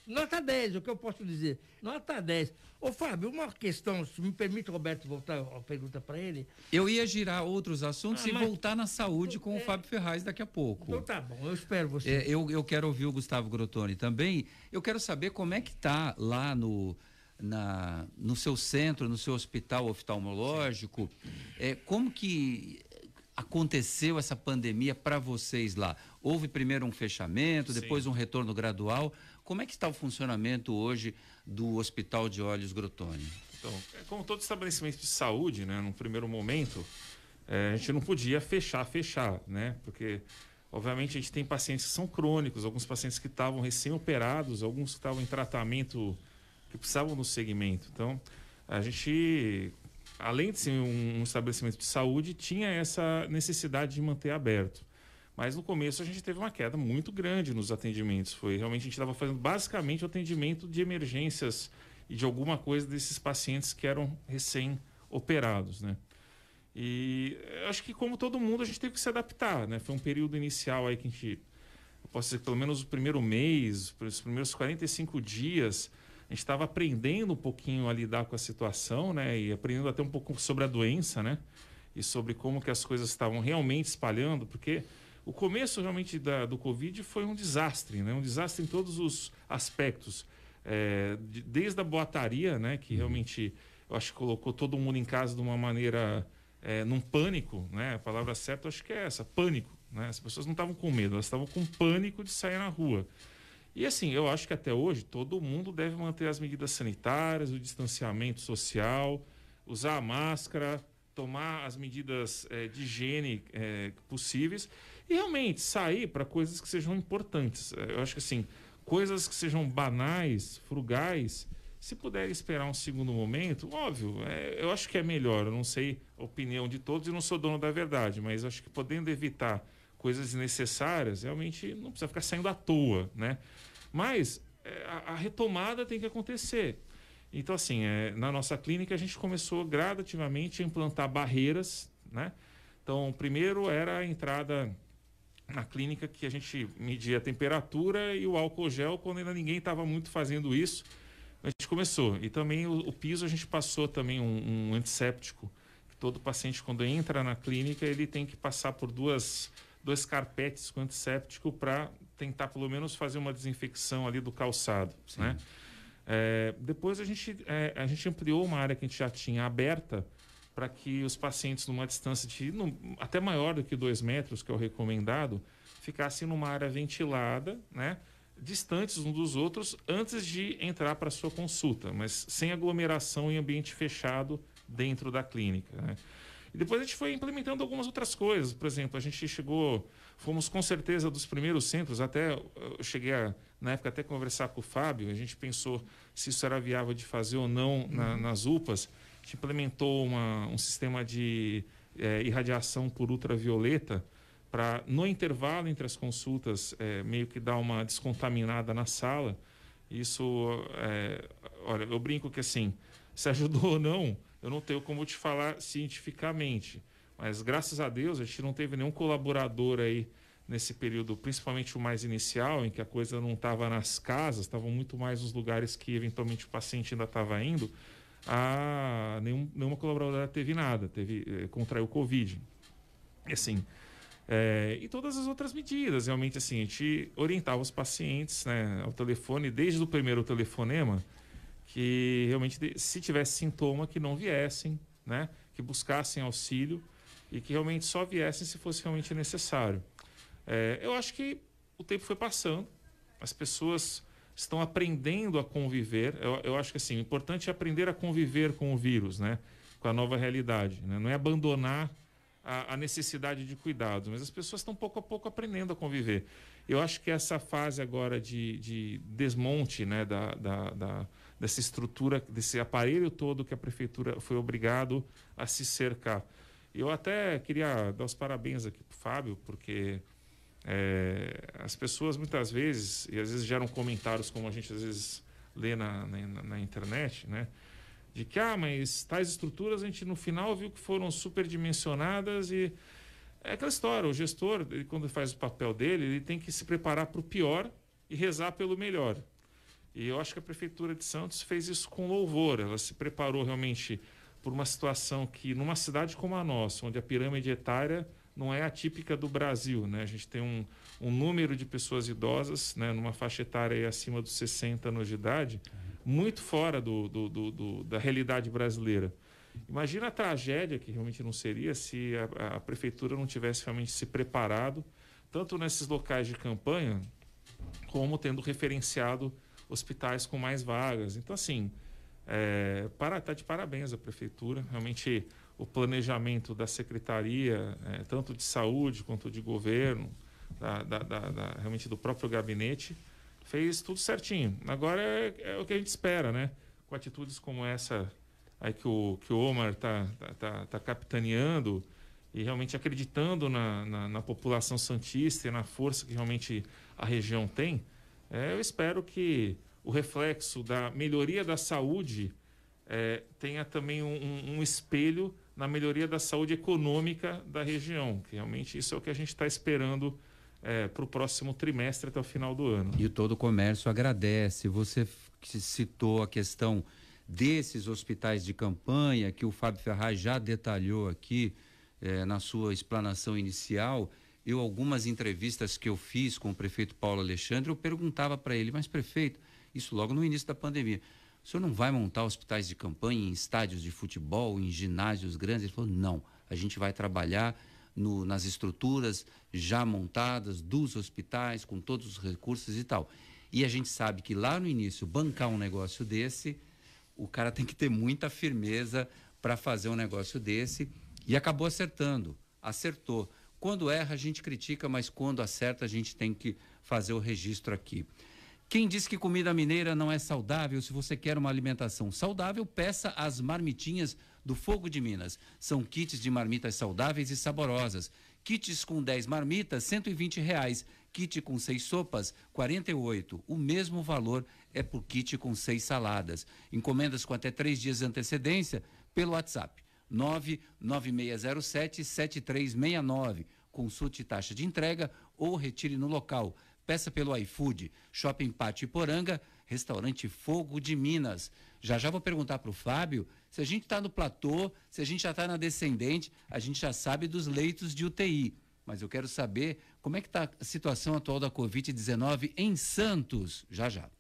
nota 10, o que eu posso dizer? Nota 10. Ô, Fábio, uma questão, se me permite, Roberto, voltar a pergunta para ele. Eu ia girar outros assuntos e voltar na saúde com o Fábio Ferraz daqui a pouco. Então tá bom, eu espero você. Eu quero ouvir o Gustavo Grotoni também. Eu quero saber como é que tá lá no seu centro, no seu hospital oftalmológico, como que aconteceu essa pandemia para vocês lá? Houve primeiro um fechamento, depois um retorno gradual. Como é que está o funcionamento hoje do Hospital de Olhos Grotoni? Então, como todo estabelecimento de saúde, né, num primeiro momento, a gente não podia fechar, né? Porque, obviamente, a gente tem pacientes que são crônicos, alguns pacientes que estavam recém-operados, alguns que estavam em tratamento, que precisavam do segmento. Então, a gente, além de ser um estabelecimento de saúde, tinha essa necessidade de manter aberto. Mas no começo a gente teve uma queda muito grande nos atendimentos. Realmente a gente estava fazendo basicamente o atendimento de emergências e de alguma coisa desses pacientes que eram recém-operados, né? E eu acho que, como todo mundo, a gente teve que se adaptar, né? Foi um período inicial aí que a gente, eu posso dizer, pelo menos o primeiro mês, os primeiros 45 dias, a gente estava aprendendo um pouquinho a lidar com a situação, né? E aprendendo até um pouco sobre a doença, né? E sobre como que as coisas estavam realmente espalhando, porque o começo realmente do Covid foi um desastre, né? Um desastre em todos os aspectos. desde a boataria, né, que realmente eu acho que colocou todo mundo em casa de uma maneira, num pânico, né, a palavra certa eu acho que é essa, pânico, né, as pessoas não estavam com medo, elas estavam com pânico de sair na rua. E assim, eu acho que até hoje todo mundo deve manter as medidas sanitárias, o distanciamento social, usar a máscara, tomar as medidas de higiene possíveis e realmente sair para coisas que sejam importantes. Eu acho que assim, coisas que sejam banais, frugais, se puder esperar um segundo momento, óbvio, eu acho que é melhor. Eu não sei a opinião de todos e não sou dono da verdade, mas acho que podendo evitar coisas desnecessárias, realmente não precisa ficar saindo à toa, né? Mas a retomada tem que acontecer. Então, assim, na nossa clínica a gente começou gradativamente a implantar barreiras, né? Então, primeiro era a entrada na clínica, que a gente media a temperatura e o álcool gel, quando ainda ninguém estava muito fazendo isso, a gente começou. E também o piso a gente passou também um antisséptico, que todo paciente quando entra na clínica ele tem que passar por dois carpetes com antisséptico para tentar pelo menos fazer uma desinfecção ali do calçado, né? Depois a gente ampliou uma área que a gente já tinha aberta para que os pacientes numa distância até maior do que 2 metros, que é o recomendado, ficassem numa área ventilada, né, distantes uns dos outros antes de entrar para a sua consulta, mas sem aglomeração em ambiente fechado dentro da clínica, né? E depois a gente foi implementando algumas outras coisas. Por exemplo, a gente fomos com certeza dos primeiros centros, até eu cheguei na época até conversar com o Fábio, a gente pensou se isso era viável de fazer ou não nas UPAs. A gente implementou um sistema de irradiação por ultravioleta para, no intervalo entre as consultas, meio que dar uma descontaminada na sala. Isso, olha, eu brinco que assim, se ajudou ou não, eu não tenho como te falar cientificamente, mas graças a Deus a gente não teve nenhum colaborador aí nesse período, principalmente o mais inicial, em que a coisa não estava nas casas, estavam muito mais nos lugares que eventualmente o paciente ainda estava indo. Nenhuma colaboradora teve nada, contraiu Covid. E assim, e todas as outras medidas, realmente assim, a gente orientava os pacientes, né, ao telefone, desde o primeiro telefonema, que realmente, se tivesse sintoma, que não viessem, né, que buscassem auxílio e que realmente só viessem se fosse realmente necessário. Eu acho que o tempo foi passando, as pessoas estão aprendendo a conviver. Eu acho que assim, o importante é aprender a conviver com o vírus, né, com a nova realidade, né? Não é abandonar a necessidade de cuidados, mas as pessoas estão pouco a pouco aprendendo a conviver. Eu acho que essa fase agora de desmonte, né, dessa estrutura, desse aparelho todo que a prefeitura foi obrigado a se cercar. Eu até queria dar os parabéns aqui para o Fábio, porque as pessoas muitas vezes, e às vezes geram comentários como a gente às vezes lê na internet, né, de que, mas tais estruturas a gente no final viu que foram superdimensionadas e é aquela história, o gestor, ele, quando faz o papel dele, ele tem que se preparar para o pior e rezar pelo melhor. E eu acho que a Prefeitura de Santos fez isso com louvor. Ela se preparou realmente por uma situação que, numa cidade como a nossa, onde a pirâmide etária não é atípica do Brasil, né? A gente tem um número de pessoas idosas, né, numa faixa etária aí acima dos 60 anos de idade, muito fora da realidade brasileira. Imagina a tragédia que realmente não seria se a Prefeitura não tivesse realmente se preparado, tanto nesses locais de campanha, como tendo referenciado hospitais com mais vagas. Então, assim, tá de parabéns a Prefeitura. Realmente, o planejamento da Secretaria, tanto de Saúde quanto de Governo, realmente do próprio gabinete, fez tudo certinho. Agora é o que a gente espera, né? Com atitudes como essa aí que o Omar tá capitaneando e realmente acreditando na população santista e na força que realmente a região tem, eu espero que o reflexo da melhoria da saúde tenha também um espelho na melhoria da saúde econômica da região, que realmente isso é o que a gente está esperando para o próximo trimestre até o final do ano. E todo o comércio agradece. Você citou a questão desses hospitais de campanha, que o Fábio Ferraz já detalhou aqui na sua explanação inicial. Algumas entrevistas que eu fiz com o prefeito Paulo Alexandre, eu perguntava para ele, mas prefeito, isso logo no início da pandemia. O senhor não vai montar hospitais de campanha em estádios de futebol, em ginásios grandes? Ele falou, não, a gente vai trabalhar nas estruturas já montadas dos hospitais, com todos os recursos e tal. E a gente sabe que lá no início, bancar um negócio desse, o cara tem que ter muita firmeza para fazer um negócio desse, e acabou acertando, acertou. Quando erra, a gente critica, mas quando acerta, a gente tem que fazer o registro aqui. Quem diz que comida mineira não é saudável? Se você quer uma alimentação saudável, peça as marmitinhas do Fogo de Minas. São kits de marmitas saudáveis e saborosas. Kits com 10 marmitas, R$ 120. Kit com 6 sopas, R$ 48. O mesmo valor é por kit com 6 saladas. Encomendas com até 3 dias de antecedência pelo WhatsApp. 99607-7369. Consulte taxa de entrega ou retire no local. Peça pelo iFood, Shopping Pátio Iporanga, Restaurante Fogo de Minas. Já vou perguntar para o Fábio, se a gente está no platô, se a gente já está na descendente, a gente já sabe dos leitos de UTI. Mas eu quero saber como é que está a situação atual da Covid-19 em Santos. Já.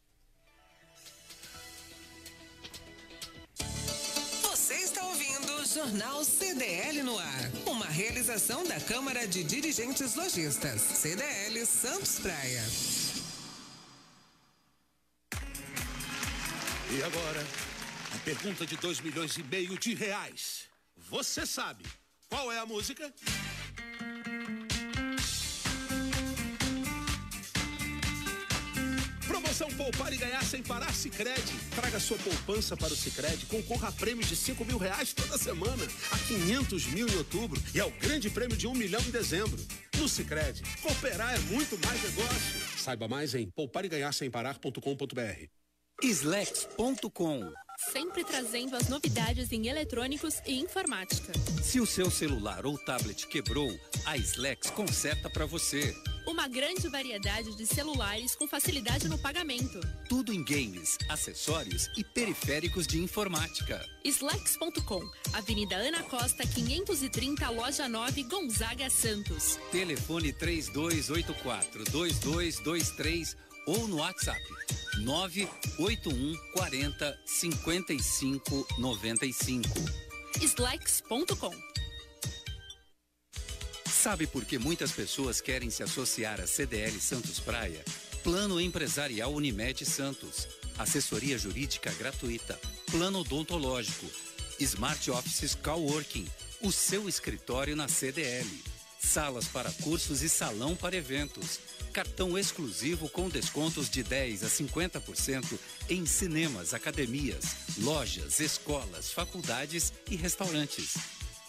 Você está ouvindo o Jornal CDL no ar. Uma realização da Câmara de Dirigentes Lojistas. CDL Santos Praia. E agora, a pergunta de 2,5 milhões de reais. Você sabe qual é a música? Promoção Poupar e Ganhar Sem Parar Sicredi. Traga sua poupança para o Sicredi, concorra a prêmios de R$ 5.000 toda semana, a 500 mil em outubro e ao grande prêmio de 1 milhão em dezembro. No Sicredi, cooperar é muito mais negócio. Saiba mais em poupareganharsemparar.com.br. Slex.com. Sempre trazendo as novidades em eletrônicos e informática. Se o seu celular ou tablet quebrou, a Slex conserta para você. Uma grande variedade de celulares com facilidade no pagamento. Tudo em games, acessórios e periféricos de informática. Slex.com, Avenida Ana Costa, 530, Loja 9, Gonzaga, Santos. Telefone 3284-2223 ou no WhatsApp 981 40 55 95. Slex.com. Sabe por que muitas pessoas querem se associar à CDL Santos Praia? Plano Empresarial Unimed Santos. Assessoria jurídica gratuita. Plano odontológico. Smart Offices Coworking. O seu escritório na CDL. Salas para cursos e salão para eventos. Cartão exclusivo com descontos de 10% a 50% em cinemas, academias, lojas, escolas, faculdades e restaurantes.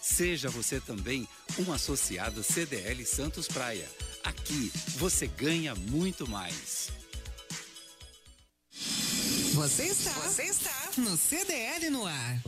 Seja você também um associado CDL Santos Praia. Aqui você ganha muito mais. Você está no CDL no ar.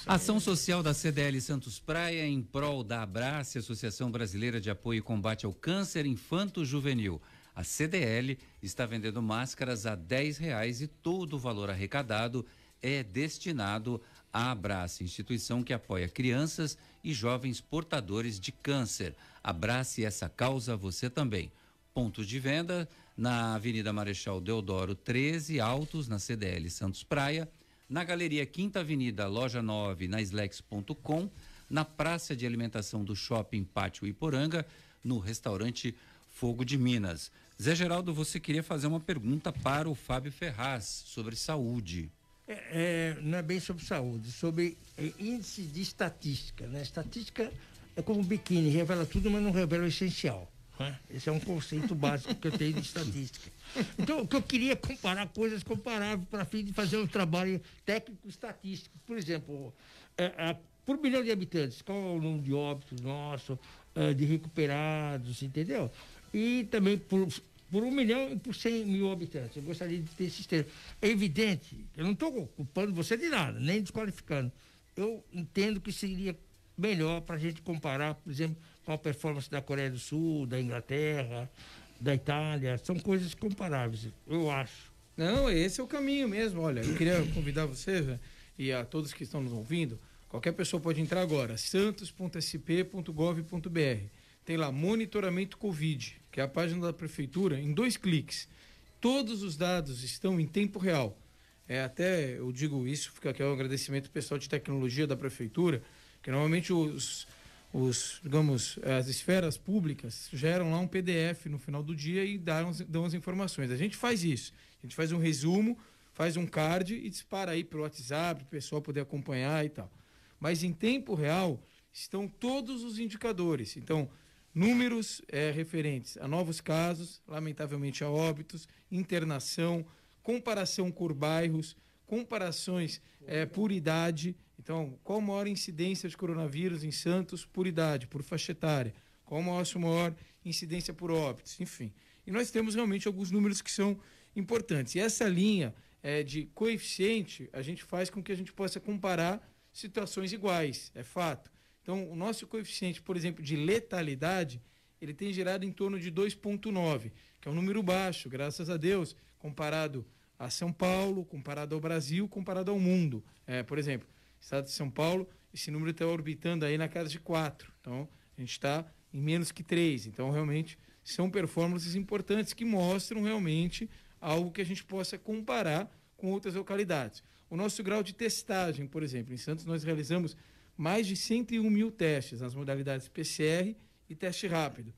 Ação social da CDL Santos Praia em prol da Abrace, Associação Brasileira de Apoio e Combate ao Câncer Infanto-Juvenil. A CDL está vendendo máscaras a R$10 e todo o valor arrecadado é destinado à Abrace, instituição que apoia crianças e jovens portadores de câncer. Abrace essa causa você também. Pontos de venda na Avenida Marechal Deodoro 13, Altos, na CDL Santos Praia, na Galeria Quinta Avenida, Loja 9, na Slex.com, na Praça de Alimentação do Shopping Pátio Iporanga, no Restaurante Fogo de Minas. Zé Geraldo, você queria fazer uma pergunta para o Fábio Ferraz sobre saúde. Não é bem sobre saúde, sobre índice de estatística, né? Estatística é como um biquíni, revela tudo, mas não revela o essencial. Né? Esse é um conceito básico que eu tenho de estatística. Então, o que eu queria comparar coisas comparáveis para fim de fazer um trabalho técnico-estatístico. Por exemplo, por 1 milhão de habitantes, qual é o número de óbitos nosso, de recuperados, entendeu? E também por 1 milhão e por 100 mil habitantes. Eu gostaria de ter esses termos. É evidente, eu não estou culpando você de nada, nem desqualificando. Eu entendo que seria melhor para a gente comparar, por exemplo, com a performance da Coreia do Sul, da Inglaterra, da Itália. São coisas comparáveis, eu acho. Não, esse é o caminho mesmo. Olha, eu queria convidar você e a todos que estão nos ouvindo, qualquer pessoa pode entrar agora, santos.sp.gov.br. Tem lá monitoramento Covid, que é a página da prefeitura, em 2 cliques. todos os dados estão em tempo real. Até eu digo isso, fica aqui um agradecimento ao pessoal de tecnologia da prefeitura, que normalmente digamos, as esferas públicas geram lá um PDF no final do dia e dão as informações. A gente faz isso, a gente faz um resumo, faz um card e dispara aí pelo WhatsApp, para o pessoal poder acompanhar e tal. Mas em tempo real estão todos os indicadores. Então, números referentes a novos casos, lamentavelmente a óbitos, internação, comparação por bairros, comparações por idade. Então, qual a maior incidência de coronavírus em Santos por idade, por faixa etária? Qual a maior incidência por óbitos? Enfim. E nós temos realmente alguns números que são importantes. E essa linha de coeficiente, a gente faz com que a gente possa comparar situações iguais, é fato. Então, o nosso coeficiente, por exemplo, de letalidade, ele tem gerado em torno de 2,9, que é um número baixo, graças a Deus, comparado a São Paulo, comparado ao Brasil, comparado ao mundo. Por exemplo, Estado de São Paulo, esse número está orbitando aí na casa de 4. Então, a gente está em menos que 3. Então, realmente, são performances importantes que mostram realmente algo que a gente possa comparar com outras localidades. O nosso grau de testagem, por exemplo, em Santos nós realizamos mais de 101 mil testes nas modalidades PCR e teste rápido.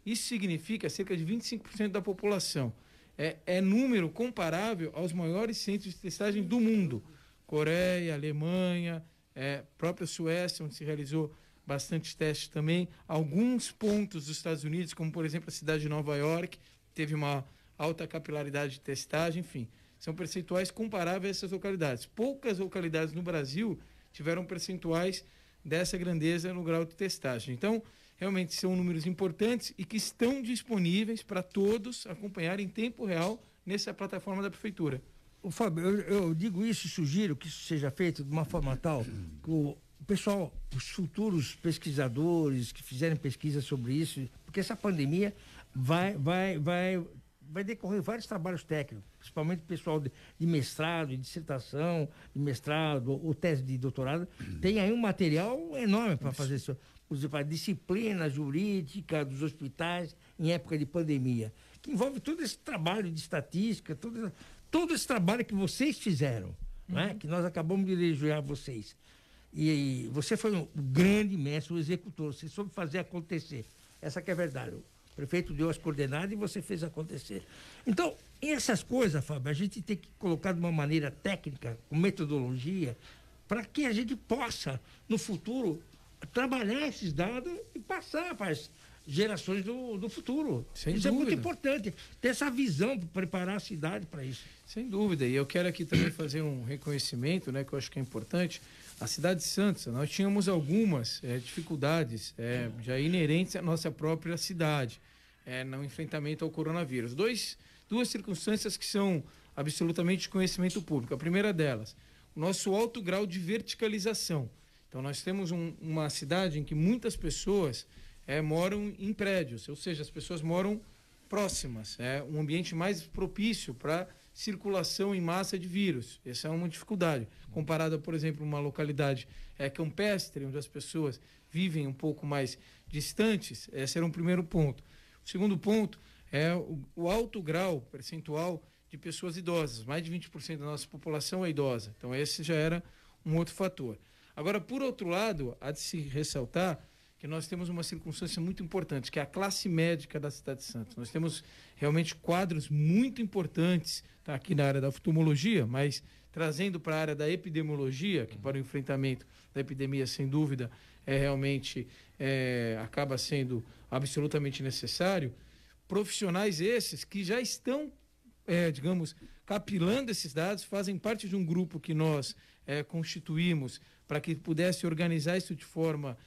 Isso significa cerca de 25% da população. É número comparável aos maiores centros de testagem do mundo. Coreia, Alemanha, própria Suécia, onde se realizou bastante testes também. Alguns pontos dos Estados Unidos, como por exemplo a cidade de Nova York, teve uma alta capilaridade de testagem, enfim. São percentuais comparáveis a essas localidades. Poucas localidades no Brasil tiveram percentuais dessa grandeza no grau de testagem. Então, realmente são números importantes e que estão disponíveis para todos acompanharem em tempo real nessa plataforma da Prefeitura. Fábio, eu digo isso e sugiro que isso seja feito de uma forma tal que o pessoal, os futuros pesquisadores que fizerem pesquisa sobre isso, porque essa pandemia vai decorrer vários trabalhos técnicos, principalmente o pessoal de mestrado, de dissertação, de mestrado ou tese de doutorado, tem aí um material enorme para fazer isso. A disciplina jurídica dos hospitais em época de pandemia, que envolve todo esse trabalho de estatística, todo esse trabalho que vocês fizeram, né? Que nós acabamos de elogiar vocês. E você foi um grande mestre, um executor, você soube fazer acontecer. Essa que é a verdade. O prefeito deu as coordenadas e você fez acontecer. Então, essas coisas, Fábio, a gente tem que colocar de uma maneira técnica, com metodologia, para que a gente possa, no futuro, trabalhar esses dados e passar para as gerações do futuro. Sem isso dúvida. É muito importante, ter essa visão para preparar a cidade para isso. Sem dúvida, e eu quero aqui também fazer um reconhecimento, né, que eu acho que é importante. A cidade de Santos, nós tínhamos algumas dificuldades já inerentes à nossa própria cidade, no enfrentamento ao coronavírus. Duas circunstâncias que são absolutamente de conhecimento público. A primeira delas, o nosso alto grau de verticalização. Então, nós temos uma cidade em que muitas pessoas moram em prédios, ou seja, as pessoas moram próximas. É um ambiente mais propício para circulação em massa de vírus. Essa é uma dificuldade. Comparada, por exemplo, uma localidade campestre, onde as pessoas vivem um pouco mais distantes, esse era um primeiro ponto. O segundo ponto é o alto grau percentual de pessoas idosas. Mais de 20% da nossa população é idosa. Então, esse já era um outro fator. Agora, por outro lado, há de se ressaltar que nós temos uma circunstância muito importante, que é a classe médica da cidade de Santos. Nós temos realmente quadros muito importantes, tá, aqui na área da oftalmologia, mas trazendo para a área da epidemiologia, que para o enfrentamento da epidemia, sem dúvida, realmente acaba sendo absolutamente necessário, profissionais esses que já estão, digamos, capilando esses dados, fazem parte de um grupo que nós constituímos para que pudesse organizar isso de forma,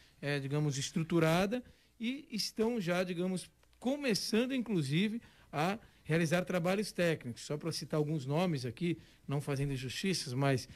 digamos, estruturada, e estão já, digamos, começando, inclusive, a realizar trabalhos técnicos. Só para citar alguns nomes aqui, não fazendo injustiças, mas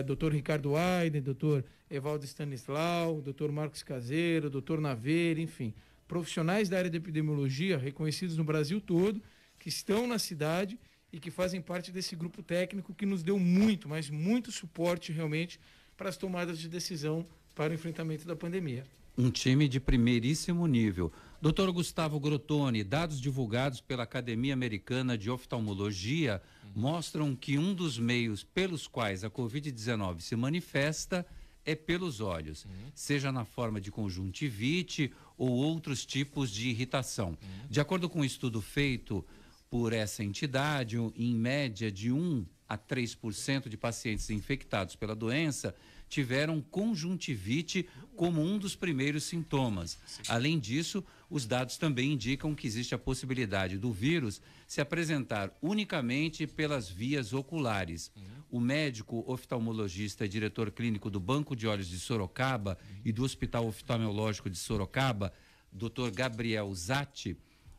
Dr. Ricardo Aiden, Dr. Evaldo Stanislau, Dr. Marcos Caseiro, Dr. Naveira, enfim, profissionais da área de epidemiologia reconhecidos no Brasil todo, que estão na cidade e que fazem parte desse grupo técnico que nos deu muito, mas muito suporte realmente para as tomadas de decisão para o enfrentamento da pandemia. Um time de primeiríssimo nível. Dr. Gustavo Grotoni, dados divulgados pela Academia Americana de Oftalmologia mostram que um dos meios pelos quais a Covid-19 se manifesta é pelos olhos, seja na forma de conjuntivite ou outros tipos de irritação. De acordo com um estudo feito por essa entidade, em média de 1 a 3% de pacientes infectados pela doença tiveram conjuntivite como um dos primeiros sintomas. Além disso, os dados também indicam que existe a possibilidade do vírus se apresentar unicamente pelas vias oculares. O médico oftalmologista e diretor clínico do Banco de Olhos de Sorocaba e do Hospital Oftalmológico de Sorocaba, Dr. Gabriel Zatti,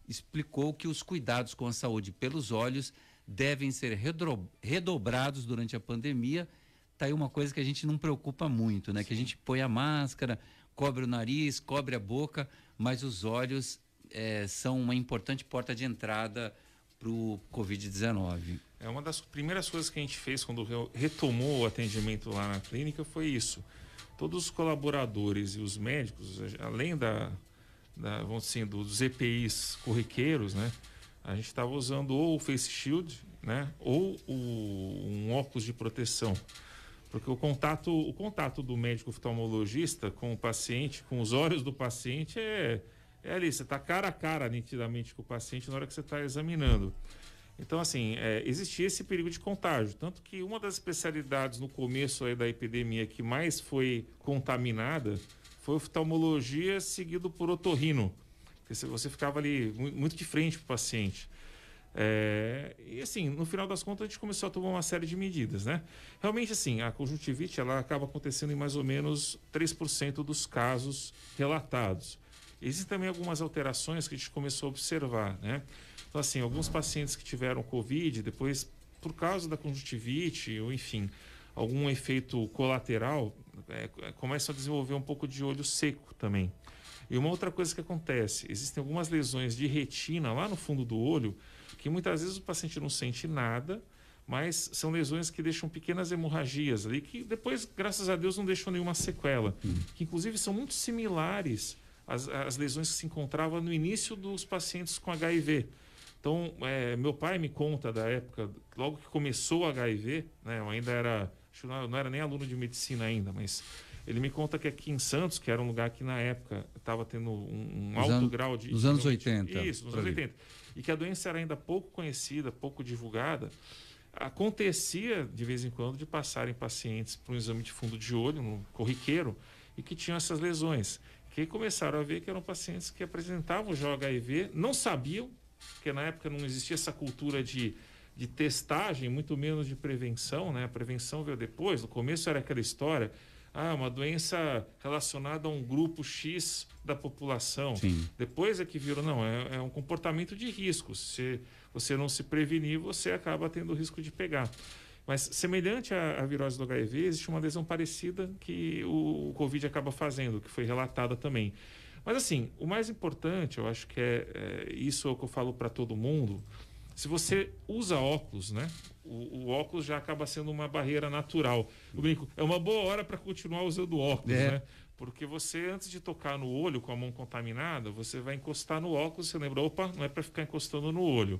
explicou que os cuidados com a saúde pelos olhos devem ser redobrados durante a pandemia. Tá aí uma coisa que a gente não preocupa muito, né? Que a gente põe a máscara, cobre o nariz, cobre a boca, mas os olhos são uma importante porta de entrada para o Covid-19. É uma das primeiras coisas que a gente fez quando retomou o atendimento lá na clínica foi isso. Todos os colaboradores e os médicos, além vamos dizer, dos EPIs corriqueiros, né? A gente estava usando ou o face shield, né? Ou um óculos de proteção. Porque o contato do médico oftalmologista com o paciente, com os olhos do paciente, é ali, você está cara a cara nitidamente com o paciente na hora que você está examinando. Então, assim, existia esse perigo de contágio. Tanto que uma das especialidades no começo aí da epidemia que mais foi contaminada foi oftalmologia, seguido por otorrino. Porque você ficava ali muito de frente para o paciente. E assim, no final das contas a gente começou a tomar uma série de medidas, né? Realmente assim, a conjuntivite ela acaba acontecendo em mais ou menos 3% dos casos relatados. Existem também algumas alterações que a gente começou a observar, né? Então assim, alguns pacientes que tiveram Covid, depois por causa da conjuntivite ou enfim, algum efeito colateral, começam a desenvolver um pouco de olho seco também. E uma outra coisa que acontece, existem algumas lesões de retina lá no fundo do olho que muitas vezes o paciente não sente nada, mas são lesões que deixam pequenas hemorragias ali, que depois, graças a Deus, não deixam nenhuma sequela. Que inclusive são muito similares às lesões que se encontravam no início dos pacientes com HIV. Então, meu pai me conta da época, logo que começou o HIV, né, eu ainda era, não era nem aluno de medicina ainda, mas ele me conta que aqui em Santos, que era um lugar que na época estava tendo um alto grau de... Nos anos 80. Isso, nos anos 80. E que a doença era ainda pouco conhecida, pouco divulgada. Acontecia, de vez em quando, de passarem pacientes para um exame de fundo de olho, no corriqueiro, e que tinham essas lesões. Que começaram a ver que eram pacientes que apresentavam já HIV, não sabiam, porque na época não existia essa cultura de testagem, muito menos de prevenção, né? A prevenção veio depois. No começo era aquela história... uma doença relacionada a um grupo X da população. Sim. Depois é que virou, não, é um comportamento de risco. Se você não se prevenir, você acaba tendo o risco de pegar. Mas, semelhante à virose do HIV, existe uma lesão parecida que o Covid acaba fazendo, que foi relatada também. Mas, assim, o mais importante, eu acho que isso é o que eu falo para todo mundo. Se você usa óculos, né? O óculos já acaba sendo uma barreira natural. Eu brinco, é uma boa hora para continuar usando óculos, né? Porque você, antes de tocar no olho com a mão contaminada, você vai encostar no óculos, você lembra, opa, não é para ficar encostando no olho.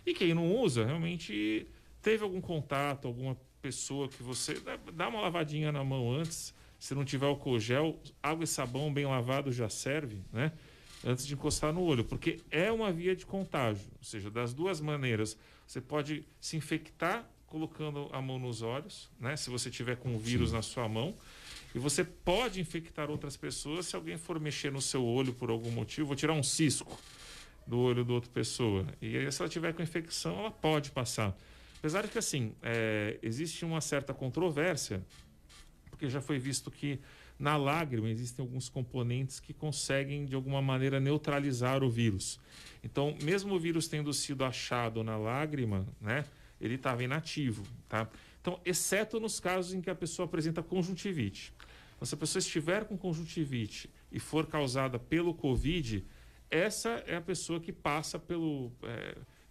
E quem não usa, realmente teve algum contato, alguma pessoa que você... Dá uma lavadinha na mão antes, se não tiver álcool gel, água e sabão bem lavado já serve, né? Antes de encostar no olho, porque é uma via de contágio, ou seja, das duas maneiras, você pode se infectar colocando a mão nos olhos, né? Se você tiver com o vírus na sua mão, e você pode infectar outras pessoas se alguém for mexer no seu olho por algum motivo, vou tirar um cisco do olho da outra pessoa, e aí se ela tiver com infecção, ela pode passar. Apesar de que, assim, existe uma certa controvérsia, porque já foi visto que na lágrima existem alguns componentes que conseguem, de alguma maneira, neutralizar o vírus. Então, mesmo o vírus tendo sido achado na lágrima, né, ele estava inativo, tá? Então, exceto nos casos em que a pessoa apresenta conjuntivite. Então, se a pessoa estiver com conjuntivite e for causada pelo Covid, essa é a pessoa que passa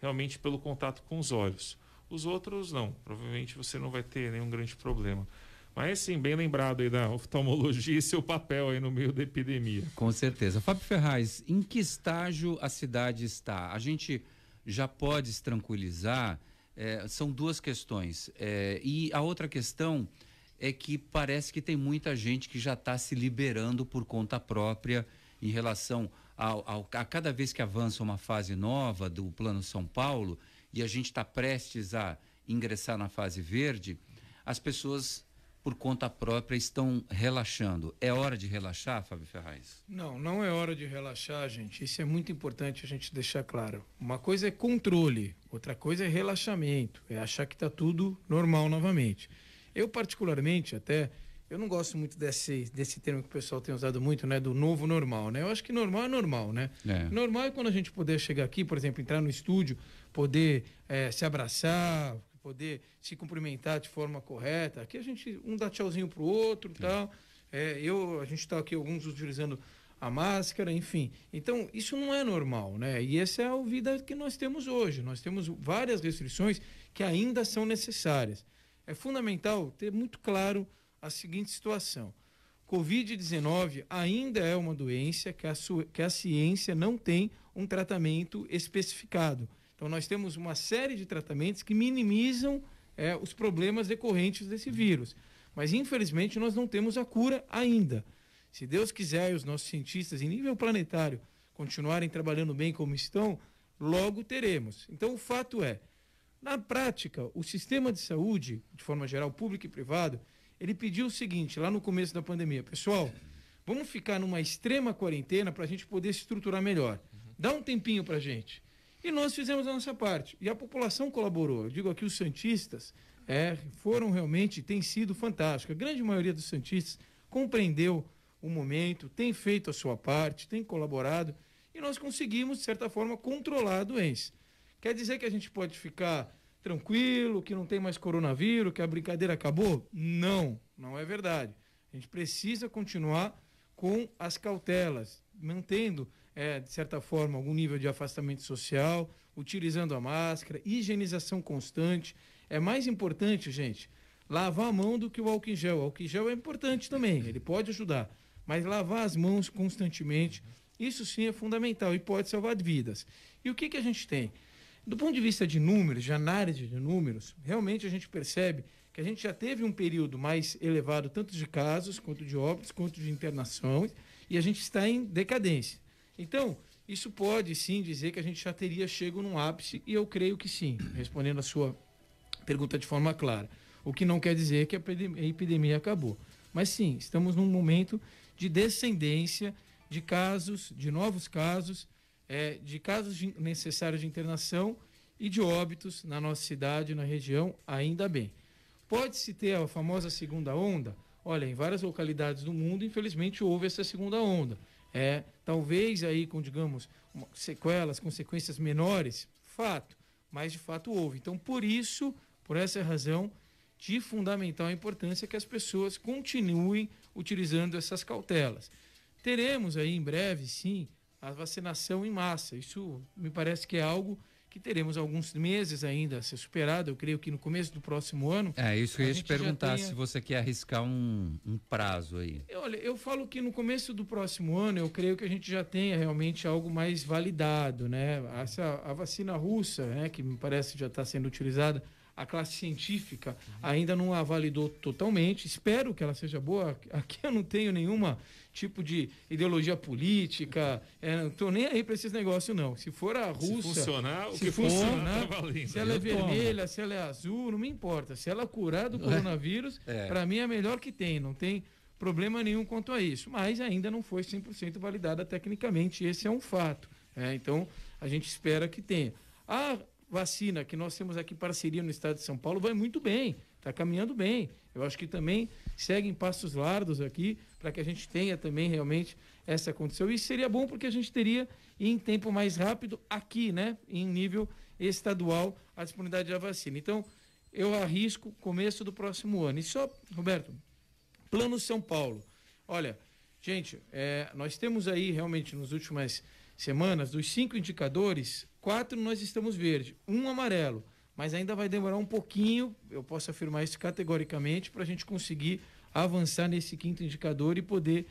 realmente pelo contato com os olhos. Os outros, não. Provavelmente você não vai ter nenhum grande problema. Mas sim, bem lembrado aí da oftalmologia e seu papel aí no meio da epidemia. Com certeza. Fábio Ferraz, em que estágio a cidade está? A gente já pode se tranquilizar? São duas questões. E a outra questão é que parece que tem muita gente que já está se liberando por conta própria em relação a cada vez que avança uma fase nova do Plano São Paulo e a gente está prestes a ingressar na fase verde, as pessoas, por conta própria, estão relaxando. É hora de relaxar, Fábio Ferraz? Não, não é hora de relaxar, gente. Isso é muito importante a gente deixar claro. Uma coisa é controle, outra coisa é relaxamento, é achar que está tudo normal novamente. Eu, particularmente, eu não gosto muito desse termo que o pessoal tem usado muito, né? Do novo normal, né? Eu acho que normal é normal, né? Normal é quando a gente puder chegar aqui, por exemplo, entrar no estúdio, poder se abraçar, poder se cumprimentar de forma correta. Aqui a gente, dá tchauzinho pro outro e tal. A gente está aqui, alguns utilizando a máscara, enfim. Então, isso não é normal, né? E essa é a vida que nós temos hoje. Nós temos várias restrições que ainda são necessárias. É fundamental ter muito claro a seguinte situação. Covid-19 ainda é uma doença que a ciência não tem um tratamento especificado. Então, nós temos uma série de tratamentos que minimizam os problemas decorrentes desse vírus. Mas, infelizmente, nós não temos a cura ainda. Se Deus quiser e os nossos cientistas em nível planetário continuarem trabalhando bem como estão, logo teremos. Então, o fato é, na prática, o sistema de saúde, de forma geral, público e privado, ele pediu o seguinte, lá no começo da pandemia: pessoal, vamos ficar numa extrema quarentena para a gente poder se estruturar melhor. Dá um tempinho para a gente. E nós fizemos a nossa parte. E a população colaborou. Eu digo aqui, os santistas foram realmente, tem sido fantástico. A grande maioria dos santistas compreendeu o momento, tem feito a sua parte, tem colaborado, e nós conseguimos, de certa forma, controlar a doença. Quer dizer que a gente pode ficar tranquilo, que não tem mais coronavírus, que a brincadeira acabou? Não, não é verdade. A gente precisa continuar com as cautelas, mantendo, de certa forma, algum nível de afastamento social, utilizando a máscara, higienização constante. É mais importante, gente, lavar a mão do que o álcool em gel. O álcool em gel é importante também, ele pode ajudar, mas lavar as mãos constantemente, isso sim é fundamental e pode salvar vidas. E o que a gente tem? Do ponto de vista de números, de análise de números, realmente a gente percebe que a gente já teve um período mais elevado, tanto de casos, quanto de óbitos, quanto de internações, e a gente está em decadência. Então, isso pode sim dizer que a gente já teria chegado num ápice, e eu creio que sim, respondendo a sua pergunta de forma clara. O que não quer dizer que a epidemia acabou. Mas sim, estamos num momento de descendência de casos, de novos casos, de casos necessários de internação e de óbitos na nossa cidade, na região, ainda bem. Pode-se ter a famosa segunda onda? Olha, em várias localidades do mundo, infelizmente, houve essa segunda onda. Talvez aí com, digamos, sequelas, consequências menores, fato, mas de fato houve. Então, por essa razão, de fundamental importância que as pessoas continuem utilizando essas cautelas. Teremos aí em breve, sim, a vacinação em massa. Isso me parece que é algo que teremos alguns meses ainda a ser superado. Eu creio que no começo do próximo ano... Isso que eu ia te perguntar, se você quer arriscar um prazo aí. Olha, eu falo que no começo do próximo ano, eu creio que a gente já tenha realmente algo mais validado, né? A vacina russa, né, que me parece já está sendo utilizada, a classe científica ainda não a validou totalmente. Espero que ela seja boa. Aqui eu não tenho nenhuma tipo de ideologia política, não estou nem aí para esses negócios, não. Se for a russa... Se funcionar, o que funcionar tá valendo. Se ela é vermelha, se ela é azul, não me importa. Se ela curar do coronavírus, para mim é a melhor que tem. Não tem problema nenhum quanto a isso. Mas ainda não foi 100% validada tecnicamente. Esse é um fato. Então, a gente espera que tenha. A vacina que nós temos aqui, parceria no estado de São Paulo, vai muito bem, está caminhando bem. Eu acho que também segue em passos largos aqui, para que a gente tenha também realmente essa condição. Isso seria bom porque a gente teria em tempo mais rápido aqui, né, em nível estadual, a disponibilidade da vacina. Então, eu arrisco começo do próximo ano. E só, Roberto, Plano São Paulo. Olha, gente, nós temos aí realmente nas últimas semanas, dos 5 indicadores, 4 nós estamos verde, 1 amarelo. mas ainda vai demorar um pouquinho, eu posso afirmar isso categoricamente, para a gente conseguir avançar nesse quinto indicador e poder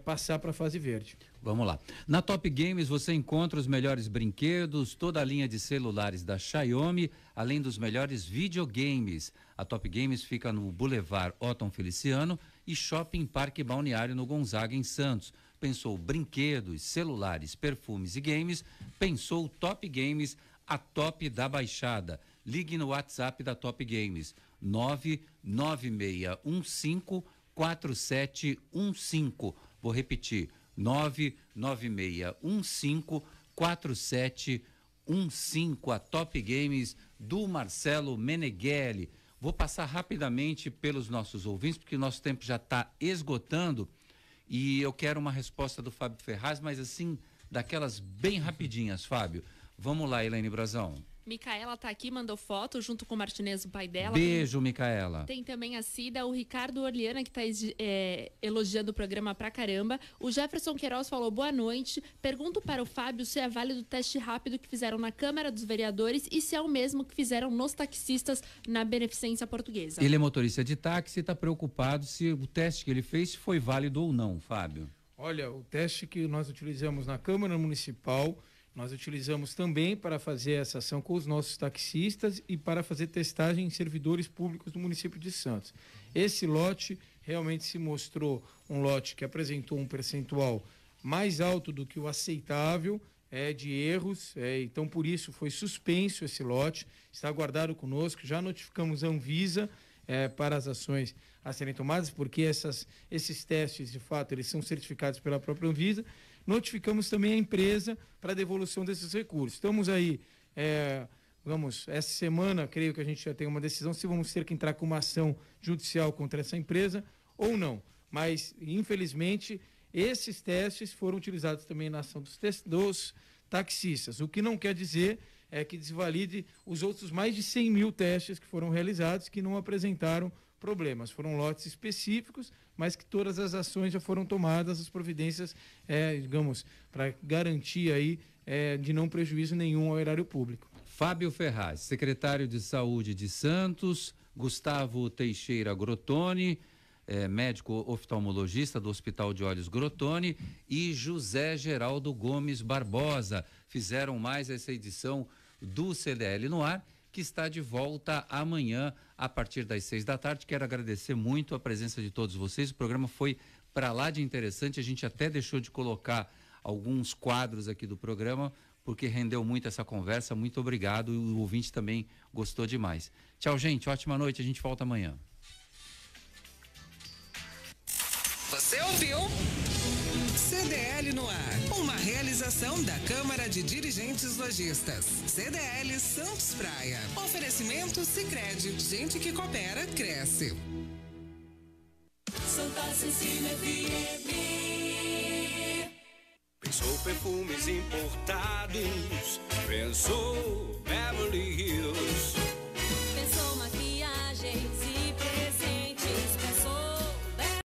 passar para a fase verde. Vamos lá. Na Top Games você encontra os melhores brinquedos, toda a linha de celulares da Xiaomi, além dos melhores videogames. A Top Games fica no Boulevard Otton Feliciano e Shopping Parque Balneário no Gonzaga, em Santos. Pensou brinquedos, celulares, perfumes e games? Pensou Top Games, a top da Baixada. Ligue no WhatsApp da Top Games, 996154715. Vou repetir, 996154715, a Top Games do Marcelo Meneghelli. Vou passar rapidamente pelos nossos ouvintes, porque o nosso tempo já está esgotando e eu quero uma resposta do Fábio Ferraz, mas assim, daquelas bem rapidinhas, Fábio. Vamos lá, Elaine Brazão. Micaela tá aqui, mandou foto junto com o Martinez, o pai dela. Beijo, Micaela. Tem também a Cida, o Ricardo Orliana, que tá elogiando o programa pra caramba. O Jefferson Queiroz falou, boa noite. Pergunto para o Fábio se é válido o teste rápido que fizeram na Câmara dos Vereadores e se é o mesmo que fizeram nos taxistas na Beneficência Portuguesa. Ele é motorista de táxi e está preocupado se o teste que ele fez foi válido ou não, Fábio. Olha, o teste que nós utilizamos na Câmara Municipal, nós utilizamos também para fazer essa ação com os nossos taxistas e para fazer testagem em servidores públicos do município de Santos. Esse lote realmente se mostrou um lote que apresentou um percentual mais alto do que o aceitável de erros, então por isso foi suspenso esse lote, está guardado conosco, já notificamos a Anvisa para as ações a serem tomadas, porque esses testes, de fato, eles são certificados pela própria Anvisa. Notificamos também a empresa para a devolução desses recursos. Estamos aí, essa semana, creio que a gente já tem uma decisão se vamos ter que entrar com uma ação judicial contra essa empresa ou não. Mas, infelizmente, esses testes foram utilizados também na ação dos taxistas, o que não quer dizer que desvalide os outros mais de 100 mil testes que foram realizados que não apresentaram problemas. Foram lotes específicos, mas que todas as ações já foram tomadas, as providências, para garantir aí de não prejuízo nenhum ao erário público. Fábio Ferraz, secretário de Saúde de Santos, Gustavo Teixeira Grotoni, médico oftalmologista do Hospital de Olhos Grotoni, e José Geraldo Gomes Barbosa, fizeram mais essa edição do CDL no ar, que está de volta amanhã a partir das 6h. Quero agradecer muito a presença de todos vocês. O programa foi para lá de interessante. A gente até deixou de colocar alguns quadros aqui do programa porque rendeu muito essa conversa. Muito obrigado. O ouvinte também gostou demais. Tchau, gente. Ótima noite. A gente volta amanhã. Você ouviu? CDL no ar, uma realização da Câmara de Dirigentes Lojistas. CDL Santos Praia. Oferecimento Sicredi. Gente que coopera, cresce. Santa Cecília FM. Pensou perfumes importados, pensou Beverly Hills.